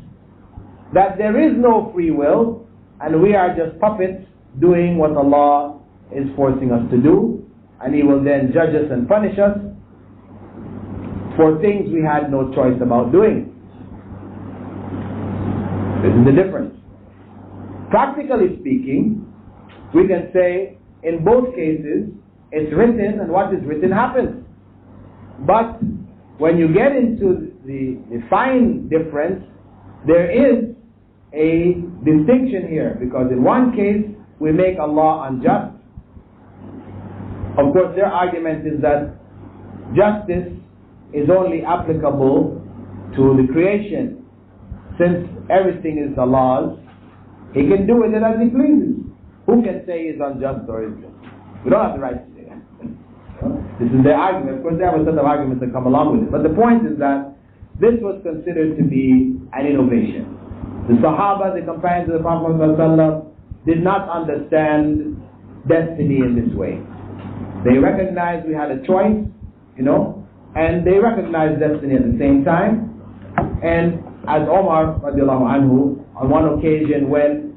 that there is no free will, and we are just puppets doing what Allah is forcing us to do, and He will then judge us and punish us for things we had no choice about doing. This is the difference. Practically speaking, we can say in both cases it's written, and what is written happens. But when you get into the fine difference, there is a distinction here, because in one case we make Allah unjust. Of course, their argument is that justice is only applicable to the creation. Since everything is Allah's, He can do with it as He pleases. Who can say He is unjust or is just? We don't have the right to say that. This is their argument. Of course, they have a set of arguments that come along with it. But the point is that this was considered to be an innovation. The Sahaba, the companions of the Prophet ﷺ, did not understand destiny in this way. They recognized we had a choice, and they recognized destiny at the same time. And as Omar radiallahu anhu, on one occasion when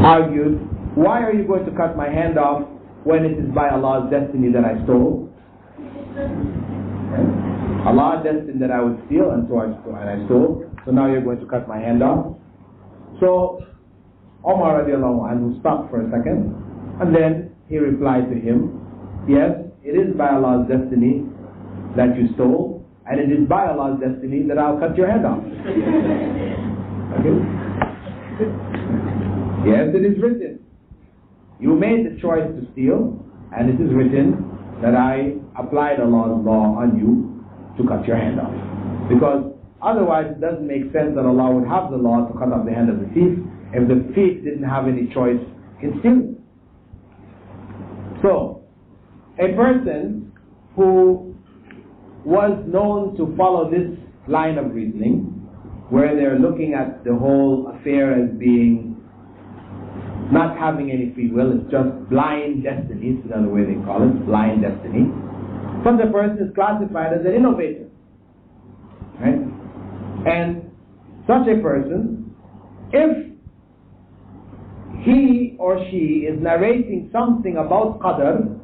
argued, why are you going to cut my hand off when it is by Allah's destiny that I stole? Allah destined that I would steal, and so I stole. So now you're going to cut my hand off. So Omar radiallahu anhu stopped for a second, and then he replied to him, yes, it is by Allah's destiny that you stole, and it is by Allah's destiny that I'll cut your head off. Okay? Yes, it is written. You made the choice to steal, and it is written that I applied Allah's law on you to cut your hand off. Because otherwise it doesn't make sense that Allah would have the law to cut off the hand of the thief if the thief didn't have any choice in stealing. So, a person who was known to follow this line of reasoning, where they're looking at the whole affair as being not having any free will, it's just blind destiny, is another way they call it, blind destiny. Such a person is classified as an innovator. Right? And such a person, if he or she is narrating something about qadr,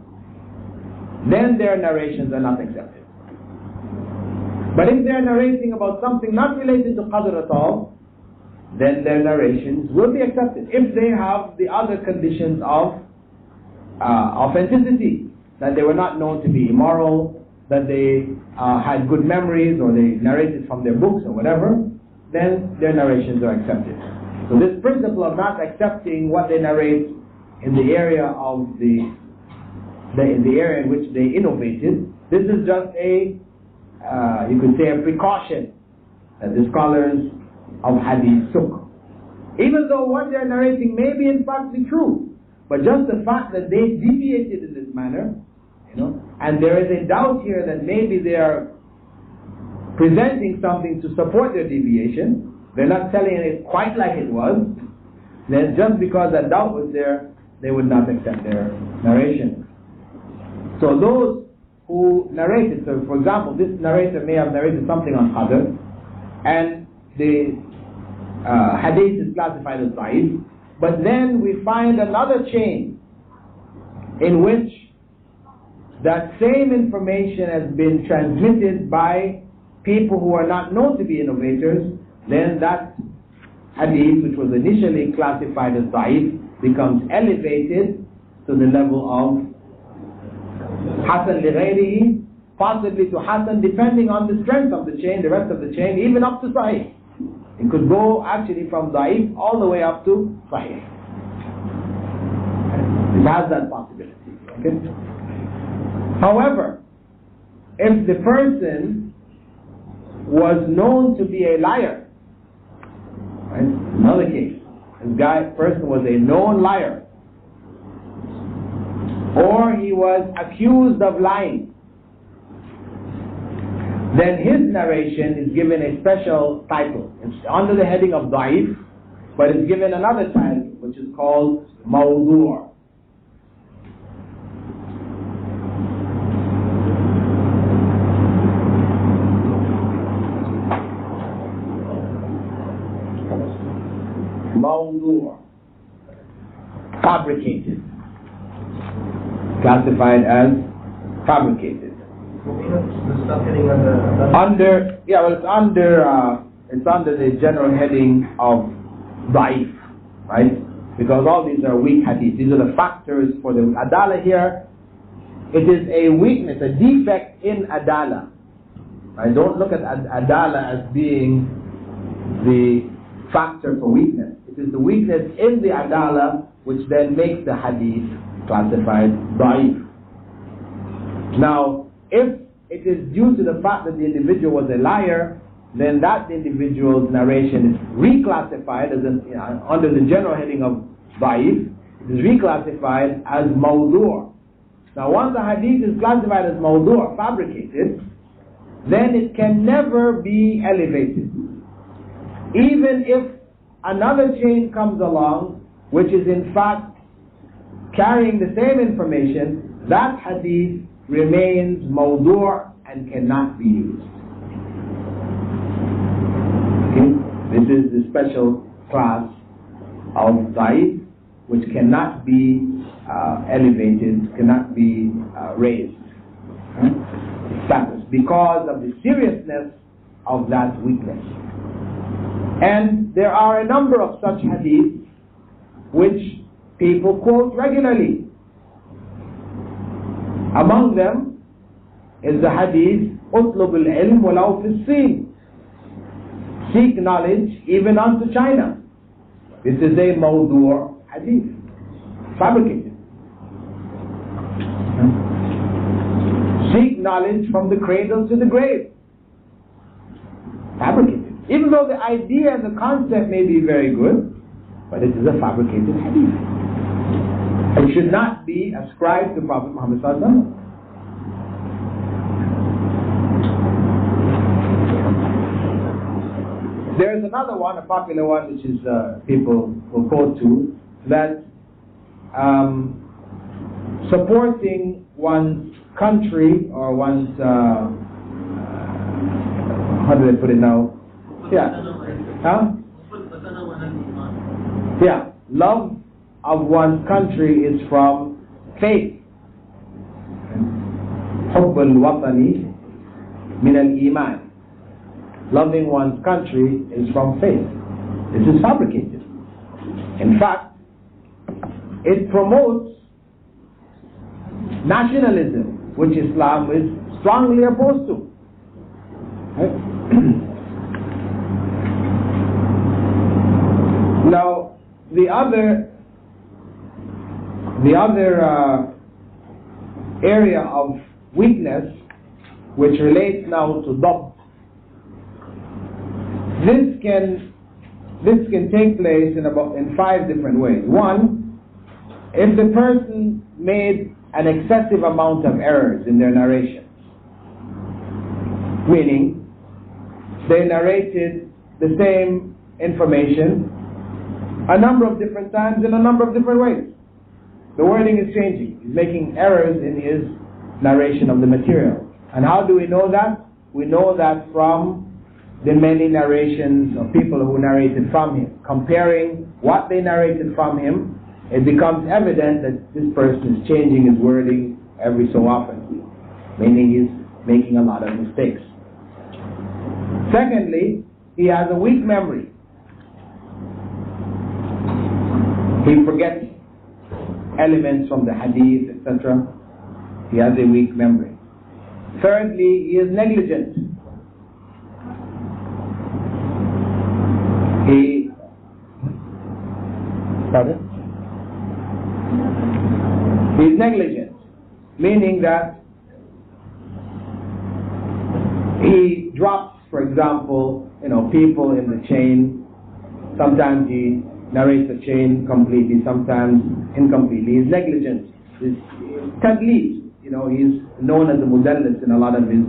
then their narrations are not accepted. But if they are narrating about something not related to qadr at all, then their narrations will be accepted if they have the other conditions of authenticity, that they were not known to be immoral, that they had good memories, or they narrated from their books or whatever, then their narrations are accepted. So this principle of not accepting what they narrate in the area of the area in which they innovated, this is just a you could say a precaution that the scholars of hadith took. Even though what they're narrating may be in fact be true, but just the fact that they deviated in this manner, and there is a doubt here that maybe they are presenting something to support their deviation, they're not telling it quite like it was, then just because that doubt was there, they would not accept their narration. So those who narrated, so for example, this narrator may have narrated something on Qadr, and the hadith is classified as da'if, but then we find another chain in which that same information has been transmitted by people who are not known to be innovators, then that hadith, which was initially classified as da'if, becomes elevated to the level of Hasan li ghayrihi, possibly to Hasan, depending on the strength of the chain, the rest of the chain, even up to Sahih. It could go actually from da'if all the way up to Sahih. It has that possibility. Okay? However, if the person was known to be a liar, right? Another case, this person was a known liar, or he was accused of lying, then his narration is given a special title. It's under the heading of da'if, but it's given another title, which is called mawdu'. Mawdu', fabricated, classified as fabricated. It's under the general heading of da'if, right? Because all these are weak hadith. These are the factors for the adala here. It is a weakness, a defect in adala. Right? Don't look at adala as being the factor for weakness. It is the weakness in the adala which then makes the hadith classified da'if. Now, if it is due to the fact that the individual was a liar, then that individual's narration is reclassified as under the general heading of da'if. It is reclassified as mawdu'. Now, once a hadith is classified as mawdu', fabricated, then it can never be elevated. Even if another chain comes along, which is in fact carrying the same information, that hadith remains mawdu' and cannot be used. Okay? This is the special class of da'if which cannot be elevated, cannot be raised. Status, because of the seriousness of that weakness. And there are a number of such hadiths which people quote regularly. Among them is the hadith, "Utlub al-ilm walau fi as-Sin." Seek knowledge even unto China. This is a mawdu' hadith, fabricated. Seek knowledge from the cradle to the grave, fabricated. Even though the idea and the concept may be very good, but it is a fabricated hadith. It should not be ascribed to Prophet Muhammad sallallahu alaihi wasallam. There is another one, a popular one, which is people will quote to, that supporting one's country or one's how do they put it now? Yeah. Huh? Yeah. Love of one's country is from faith. حب الوطن من الإيمان. Loving one's country is from faith. This is fabricated. In fact, it promotes nationalism, which Islam is strongly opposed to. Right? The other area of weakness, which relates now to dabt, this can take place in 5 different ways. One, if the person made an excessive amount of errors in their narrations, meaning they narrated the same information a number of different times in a number of different ways. The wording is changing. He's making errors in his narration of the material. And how do we know that? We know that from the many narrations of people who narrated from him. Comparing what they narrated from him, it becomes evident that this person is changing his wording every so often, meaning he's making a lot of mistakes. Secondly, he has a weak memory. He forgets elements from the hadith, etc. He has a weak memory. Thirdly, he is negligent. He's negligent, meaning that he drops, for example, people in the chain. Sometimes he narrates the chain completely, sometimes incompletely. He's negligent. He's tadlis. He's known as a mudallis in a lot of his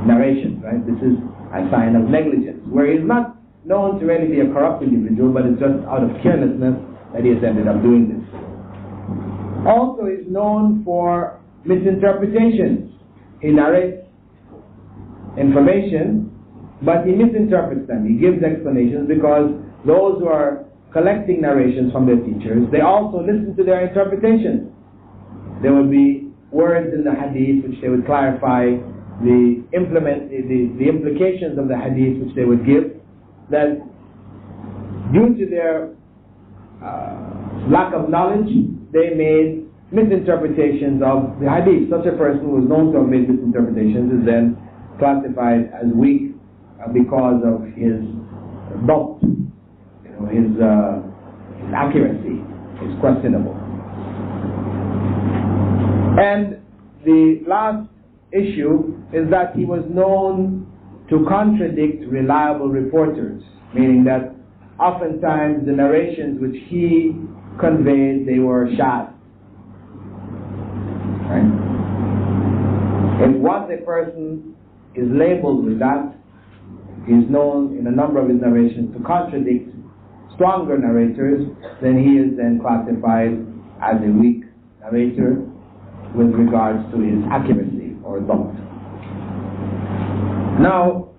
narrations, right? This is a sign of negligence, where he's not known to really be a corrupt individual, but it's just out of carelessness that he has ended up doing this. Also, he's known for misinterpretations. He narrates information, but he misinterprets them. He gives explanations because those who are collecting narrations from their teachers, they also listen to their interpretations. There would be words in the hadith which they would clarify, the implications of the hadith which they would give, that due to their lack of knowledge, they made misinterpretations of the hadith. Such a person who is known to have made misinterpretations is then classified as weak because of his dabt, his accuracy is questionable. And the last issue is that he was known to contradict reliable reporters, meaning that oftentimes the narrations which he conveyed, they were shadh. Right? And once a person is labeled with that, he is known in a number of his narrations to contradict stronger narrators, then he is then classified as a weak narrator with regards to his accuracy or dabt. Now,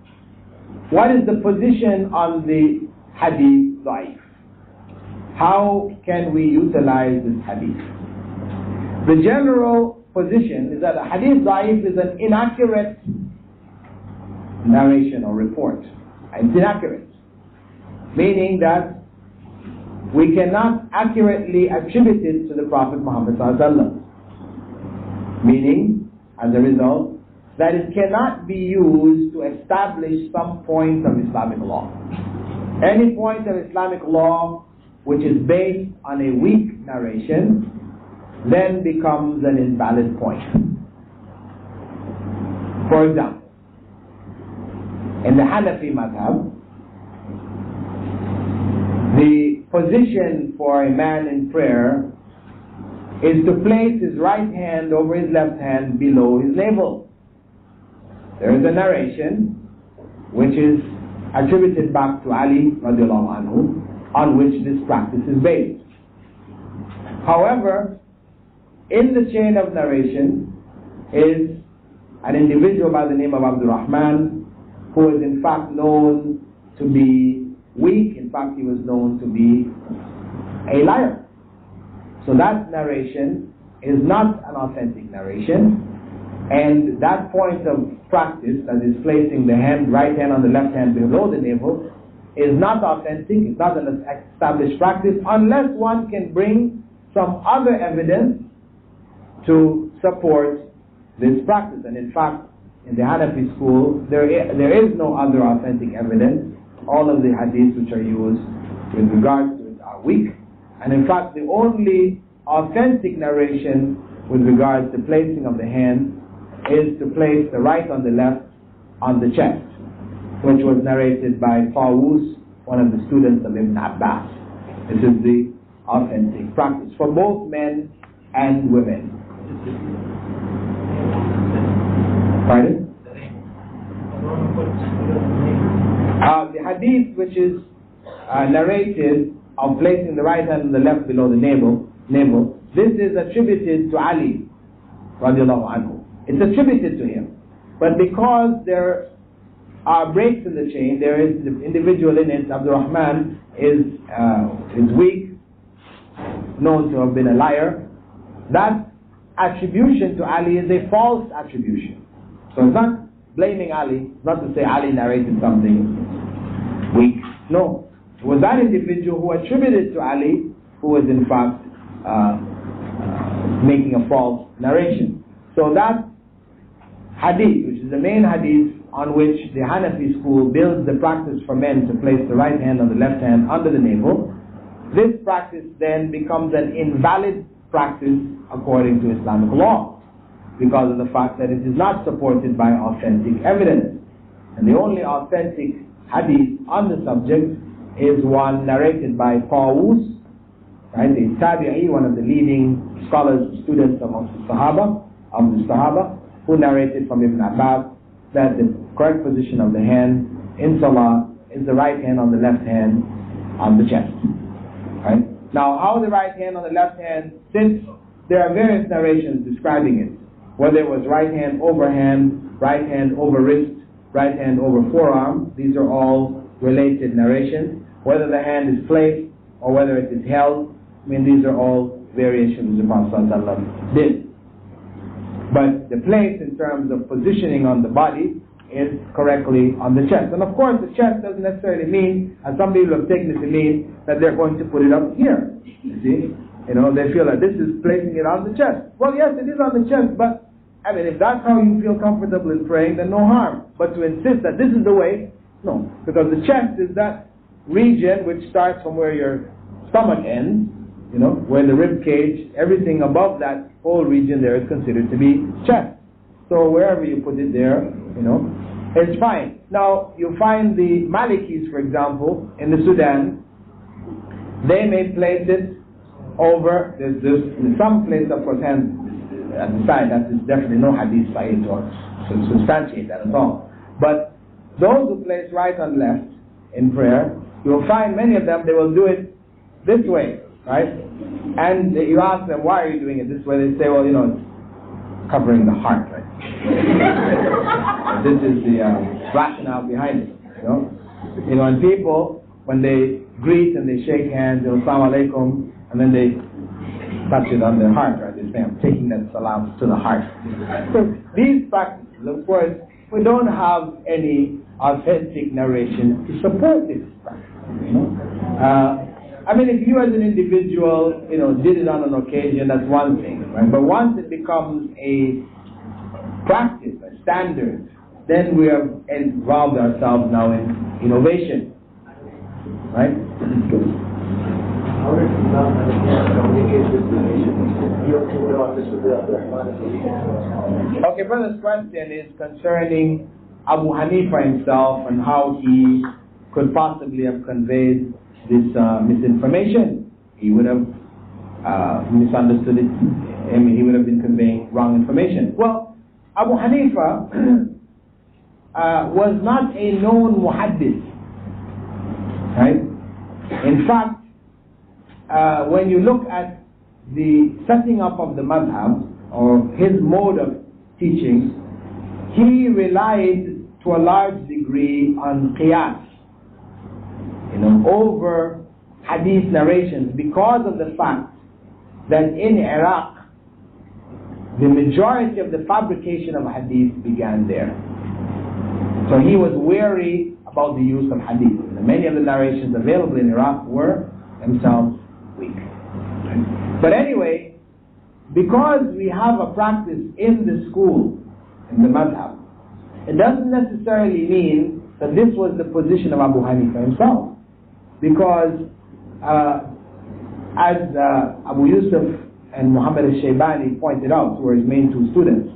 what is the position on the hadith da'if? How can we utilize this hadith? The general position is that a hadith da'if is an inaccurate narration or report. It's inaccurate, meaning that we cannot accurately attribute it to the Prophet Muhammad ﷺ. Meaning, as a result, that it cannot be used to establish some point of Islamic law. Any point of Islamic law which is based on a weak narration then becomes an invalid point. For example, in the Hanafi madhab, the position for a man in prayer is to place his right hand over his left hand below his navel. There is a narration which is attributed back to Ali radiallahu anhu, on which this practice is based. However, in the chain of narration is an individual by the name of Abdul Rahman, who is in fact known to be weak. In fact, he was known to be a liar. So that narration is not an authentic narration, and that point of practice, that is placing the right hand on the left hand below the navel, is not authentic. It's not an established practice unless one can bring some other evidence to support this practice. And in fact, in the Hanafi school, there is no other authentic evidence. All of the hadiths which are used with regard to it are are weak. And in fact, the only authentic narration with regards to placing of the hand is to place the right on the left on the chest, which was narrated by Tawus, one of the students of Ibn Abbas. This is the authentic practice for both men and women. Pardon? The hadith which is narrated of placing the right hand on the left below the navel, this is attributed to Ali radiallahu anhu. It's attributed to him. But because there are breaks in the chain, there is the individual in it, Abdurrahman, is weak, known to have been a liar. That attribution to Ali is a false attribution. So it's not blaming Ali, it's not to say Ali narrated something weak. No. It was that individual who attributed to Ali who was in fact making a false narration. So that hadith, which is the main hadith on which the Hanafi school builds the practice for men to place the right hand on the left hand under the navel, this practice then becomes an invalid practice according to Islamic law, because of the fact that it is not supported by authentic evidence. And the only authentic hadith on the subject is one narrated by Tawus, right, the Tabi'i, one of the leading scholars, students amongst the Sahaba, who narrated from Ibn Abbas that the correct position of the hand in Salah is the right hand on the left hand on the chest. Right? Now, how the right hand on the left hand sits, there are various narrations describing it. Whether it was right hand over hand, right hand over wrist, right hand over forearm, these are all related narrations. Whether the hand is placed or whether it is held, I mean, these are all variations the Prophet ﷺ did. But the place in terms of positioning on the body is correctly on the chest. And of course, the chest doesn't necessarily mean, as some people have taken it to mean, that they're going to put it up here. You see? You know, they feel that this is placing it on the chest. Well, yes, it is on the chest, but I mean, if that's how you feel comfortable in praying, then no harm. But to insist that this is the way, no. Because the chest is that region which starts from where your stomach ends, you know, where the rib cage, everything above that whole region there is considered to be chest. So wherever you put it there, you know, it's fine. Now, you find the Malikis, for example, in the Sudan, they may place it over, there's some place, of course, hands at the side, that is definitely no hadith sahih or substantiate that at all. But those who place right and left in prayer, you'll find many of them, they will do it this way, right? And you ask them, why are you doing it this way? They say, well, you know, it's covering the heart, right? This is the rationale behind it, you know? You know, and people, when they greet and they shake hands, you know, Assalamu alaikum, and then they touch it on their heart, right? They say, I'm taking that salam to the heart. So these practices, of course, we don't have any authentic narration to support this practice, you know? I mean, if you as an individual, you know, did it on an occasion, that's one thing, right? But once it becomes a practice, a standard, then we have involved ourselves now in innovation, right? Okay, brother's question is concerning Abu Hanifa himself and how he could possibly have conveyed this misinformation. He would have misunderstood it. I mean, he would have been conveying wrong information. Well, Abu Hanifa was not a known muhaddith, right? In fact, when you look at the setting up of the madhab, or his mode of teaching, he relied to a large degree on qiyas, you know, over hadith narrations, because of the fact that in Iraq, the majority of the fabrication of hadith began there. So he was wary about the use of hadith. And many of the narrations available in Iraq were themselves weak. But anyway, because we have a practice in the school, in the madhab, it doesn't necessarily mean that this was the position of Abu Hanifa himself. Because as Abu Yusuf and Muhammad al-Shaybani pointed out, who were his main two students,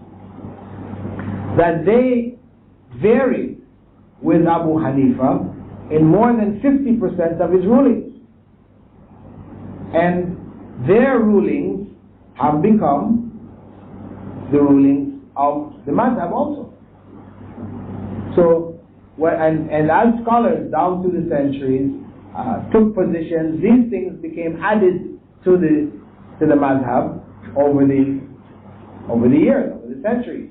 that they varied with Abu Hanifa in more than 50% of his rulings. And their rulings have become the rulings of the madhab also. So, and as scholars down through the centuries took positions, these things became added to the madhab over the years, over the centuries.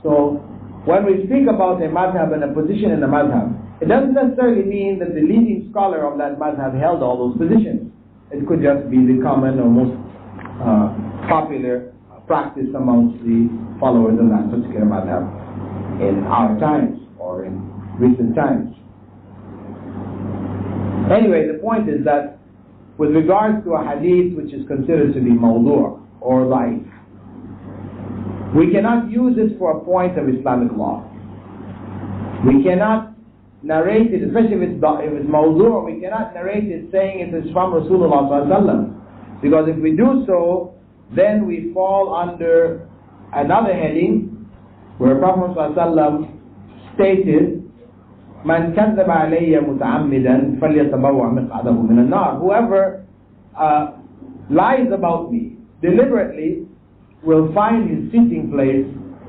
So, when we speak about a madhab and a position in the madhab, it doesn't necessarily mean that the leading scholar of that madhab held all those positions. It could just be the common or most popular practice amongst the followers of that particular madhab in our times or in recent times. Anyway, the point is that with regards to a hadith which is considered to be mawdu' or da'if, we cannot use it for a point of Islamic law. We cannot narrate it, especially if it's mawdu', we cannot narrate it saying it is from Rasulullah sallallahu alaihi wasallam. Because if we do so, then we fall under another heading where Prophet sallallahu alaihi wasallam stated, "Man kadhaba alayya muta'ammidan falyatabawwa maq'adahu min an-nar." Whoever lies about me deliberately will find his sitting place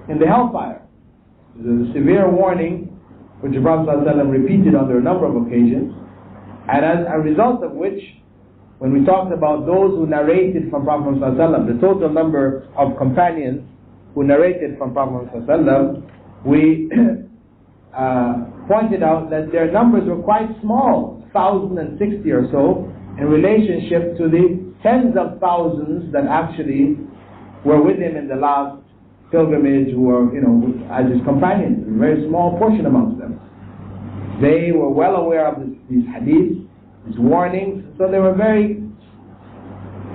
in the hellfire. There's a severe warning which the Prophet ﷺ repeated under a number of occasions, and as a result of which, when we talked about those who narrated from Prophet ﷺ, the total number of companions who narrated from Prophet ﷺ, we pointed out that their numbers were quite small, 1,060 or so, in relationship to the tens of thousands that actually were with him in the last pilgrimage, who were, as his companions. A very small portion amongst them. They were well aware of these hadiths, these warnings, so they were very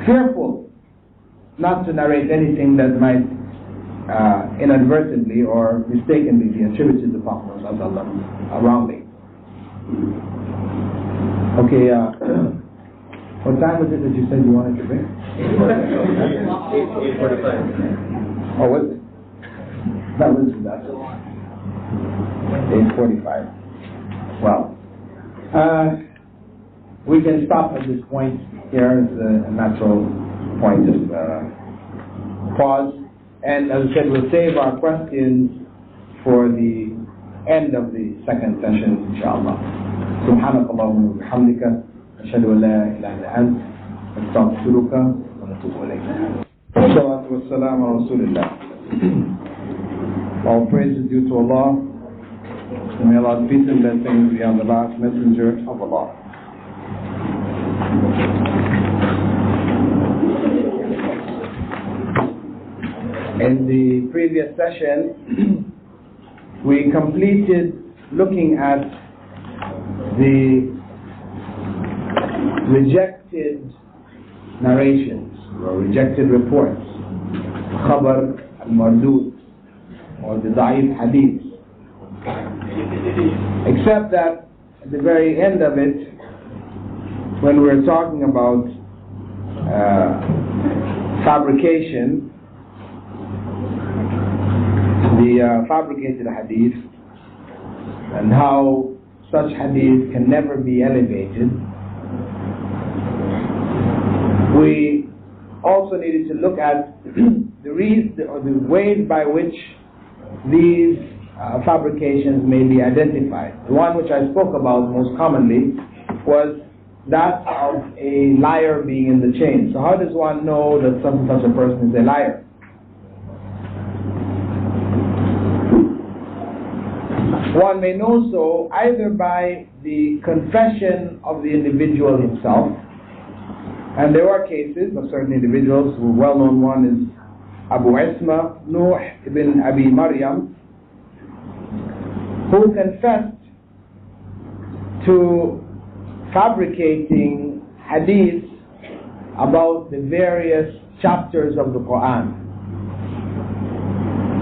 fearful not to narrate anything that might inadvertently or mistakenly be attributed to Prophet wrongly. Okay, what time was it that you said you wanted to bring? 8:45. Oh, was it? That was that. 8:45. Well, we can stop at this point here. It's a natural point of pause. And as I said, we'll save our questions for the end of the second session, inshallah. سبحانك اللهم وبحمدك أشهد أن لا إله إلا أنت أستغفرك ونتوب إليك. والصلاة والسلام على رسول الله. All praise is due to Allah. And may Allah's peace and blessings be on the last messenger of Allah. In the previous session, we completed looking at the rejected narrations or rejected reports, khabar al-mardud, or the da'if hadith. Except that at the very end of it, when we're talking about fabrication, the fabricated hadith, and how such hadith can never be elevated, we also needed to look at the ways by which these fabrications may be identified. The one which I spoke about most commonly was that of a liar being in the chain. So how does one know that such and such a person is a liar? One may know so either by the confession of the individual himself, and there are cases of certain individuals. A well-known one is Abu Isma, Nuh ibn Abi Maryam, who confessed to fabricating hadiths about the various chapters of the Qur'an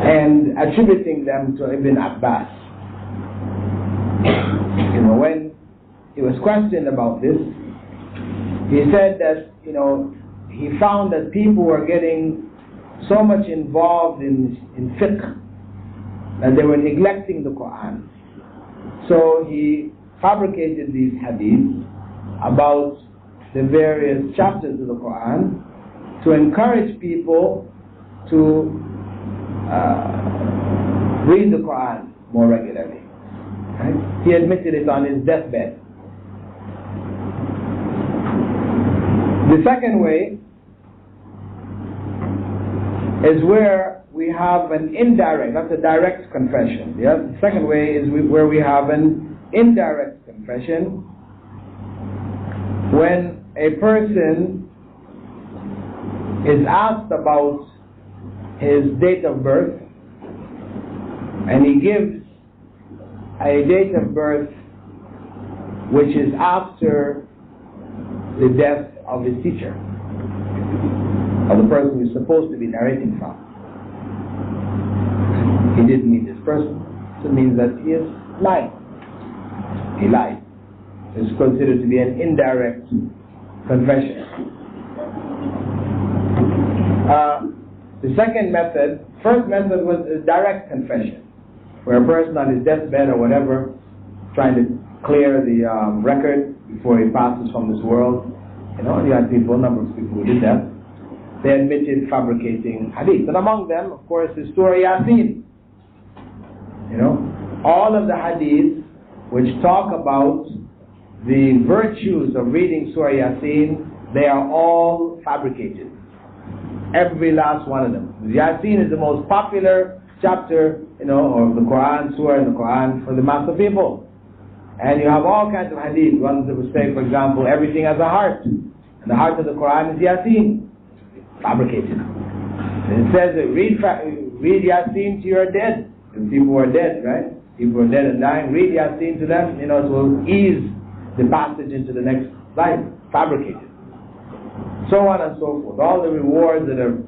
and attributing them to Ibn Abbas. When he was questioned about this, he said that he found that people were getting so much involved in fiqh that they were neglecting the Qur'an. So he fabricated these hadiths about the various chapters of the Qur'an to encourage people to read the Qur'an more regularly. Right? He admitted it on his deathbed. The second way is where we have an indirect, not a direct confession. Yeah? The second way is where we have an indirect confession, when a person is asked about his date of birth and he gives a date of birth which is after the death of his teacher, or the person who is supposed to be narrating from. He didn't meet this person, so it means that he is lying. He lied. It's considered to be an indirect confession. The second method, first method was a direct confession, where a person on his deathbed or whatever, trying to clear the record before he passes from this world. You had people, a number of people who did that. They admitted fabricating hadith. And among them, of course, is Surah Yasin. All of the hadiths which talk about the virtues of reading Surah Yasin, they are all fabricated. Every last one of them. Yasin is the most popular chapter, of the Qur'an, surah in the Qur'an for the mass of people. And you have all kinds of hadith. Ones that would say, for example, everything has a heart. And the heart of the Qur'an is Yasin. Fabricated. And it says that read Yasin to your dead. And people who are dead, right? People who are dead and dying, read Yasin to them. It will ease the passage into the next life. Fabricated. So on and so forth. All the rewards that are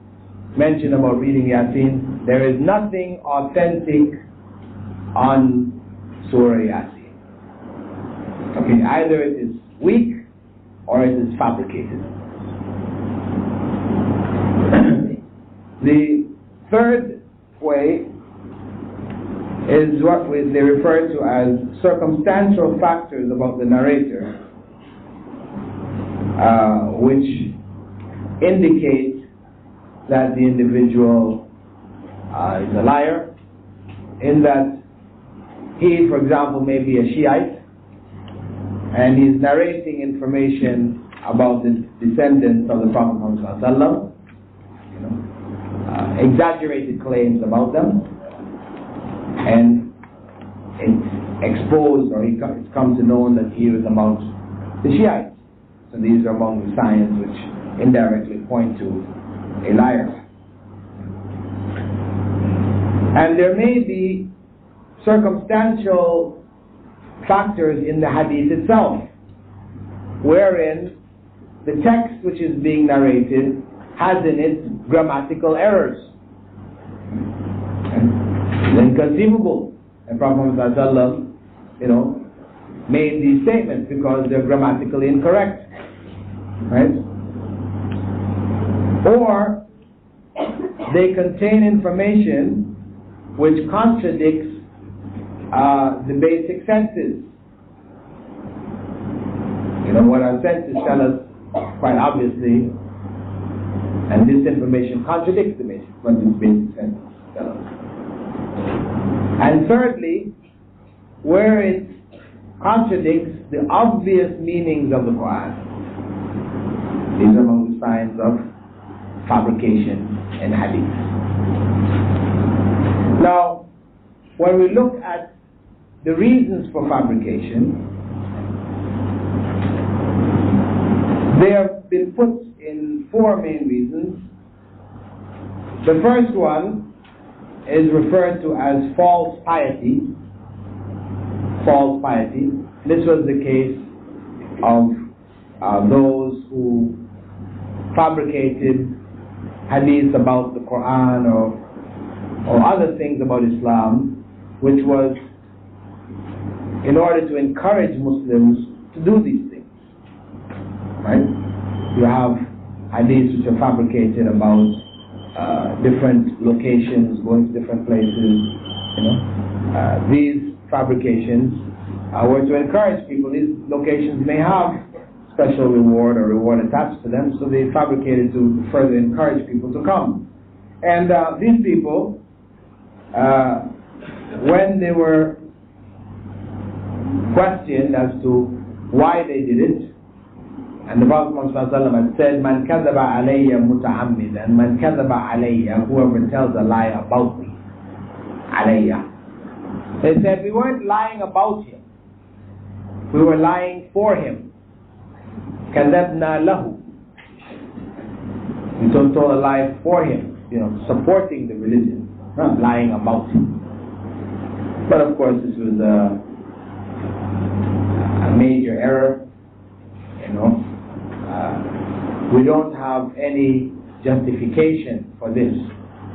mentioned about reading Yasin, there is nothing authentic on Surah Yasin. Okay, either it is weak or it is fabricated. The third way is what they refer to as circumstantial factors about the narrator, which indicate that the individual is a liar, in that he, for example, may be a Shiite, and he's narrating information about the descendants of the Prophet Muhammad, exaggerated claims about them, and it's exposed, or it's come to know that he was amongst the Shiites. So these are among the signs which indirectly point to a liar. And there may be circumstantial factors in the hadith itself, wherein the text which is being narrated has in it grammatical errors. It's inconceivable. And Prophet Muhammad, made these statements because they're grammatically incorrect. Right? Or they contain information which contradicts the basic senses. What our senses tell us quite obviously, and this information contradicts the basic senses tell us. And thirdly, where it contradicts the obvious meanings of the Qur'an. These are among the signs of fabrication in hadith. Now, when we look at the reasons for fabrication, they have been put in four main reasons. The first one is referred to as false piety. False piety. This was the case of those who fabricated hadith about the Qur'an or other things about Islam, which was in order to encourage Muslims to do these things. Right? You have hadiths which are fabricated about different locations, going to different places. These fabrications were to encourage people. These locations may have special reward or reward attached to them, so they fabricated to further encourage people to come. And these people, when they were questioned as to why they did it, and the Prophet ﷺ had said, "Man kadhaba alayya muta'ammidan, man kadhaba alayya," whoever tells a lie about me, alayya. They said we weren't lying about him, we were lying for him. Kadhabna lahu. We told a lie for him, supporting the religion, not lying about him. But of course, this was a major error. We don't have any justification for this,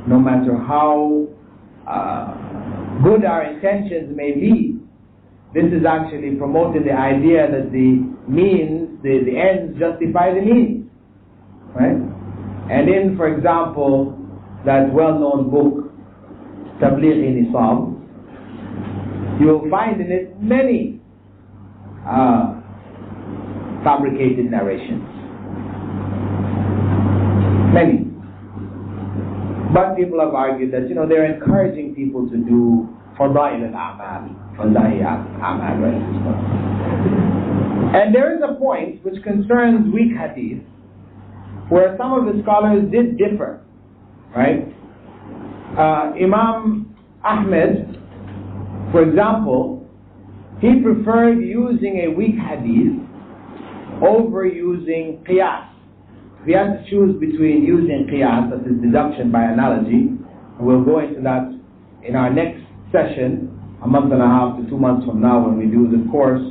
no matter how good our intentions may be. This is actually promoting the idea that the means, the ends justify the means, right? And in, for example, that well-known book, Tabligh Nisab, you will find in it many fabricated narrations. Many. But people have argued that, they're encouraging people to do fadail al-a'mal, right? And there is a point which concerns weak hadith, where some of the scholars did differ, right? Imam Ahmed, for example, he preferred using a weak hadith over using qiyas. If he had to choose between using qiyas, that is deduction by analogy, and we'll go into that in our next session, a month and a half to 2 months from now, when we do the course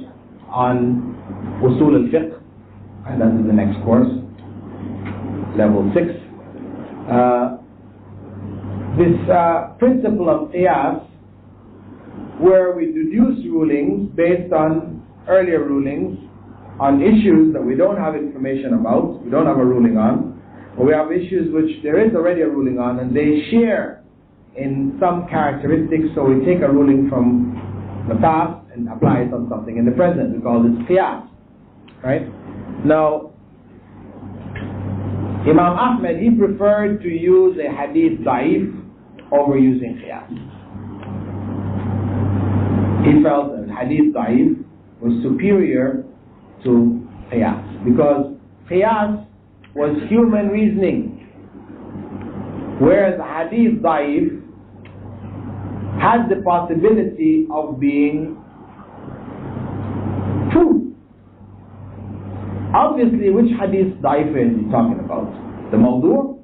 on Usul al-Fiqh, and that is the next course, level 6. This principle of qiyas, where we deduce rulings based on earlier rulings, on issues that we don't have information about, we don't have a ruling on, or we have issues which there is already a ruling on, and they share in some characteristics, so we take a ruling from the past and apply it on something in the present. We call this qiyas, right? Now, Imam Ahmed, he preferred to use a hadith da'if over using qiyas. He felt that hadith da'if was superior to qiyas, because qiyas was human reasoning, whereas hadith da'if had the possibility of being true. Obviously, which hadith da'if is he talking about? The mawdu'?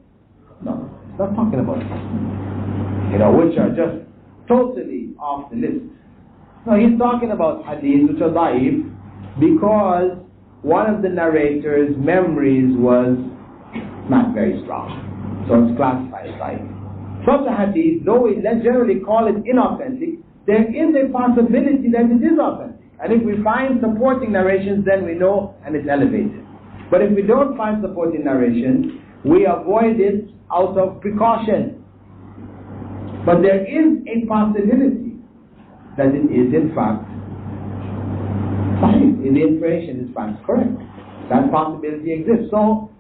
No, he's not talking about it. Which are just totally off the list. No, he's talking about hadith which are da'if, because one of the narrator's memories was not very strong, so it's classified as da'if. Such a hadith, though we generally call it inauthentic, there is a possibility that it is authentic. And if we find supporting narrations, then we know and it's elevated. But if we don't find supporting narrations, we avoid it out of precaution. But there is a possibility that it is in fact sahih, the information is fact correct. That possibility exists. So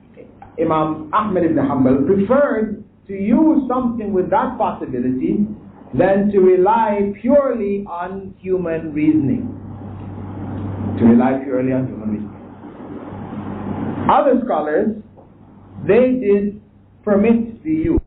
Imam Ahmed ibn Hanbal preferred to use something with that possibility than to rely purely on human reasoning. Other scholars, they did permit the use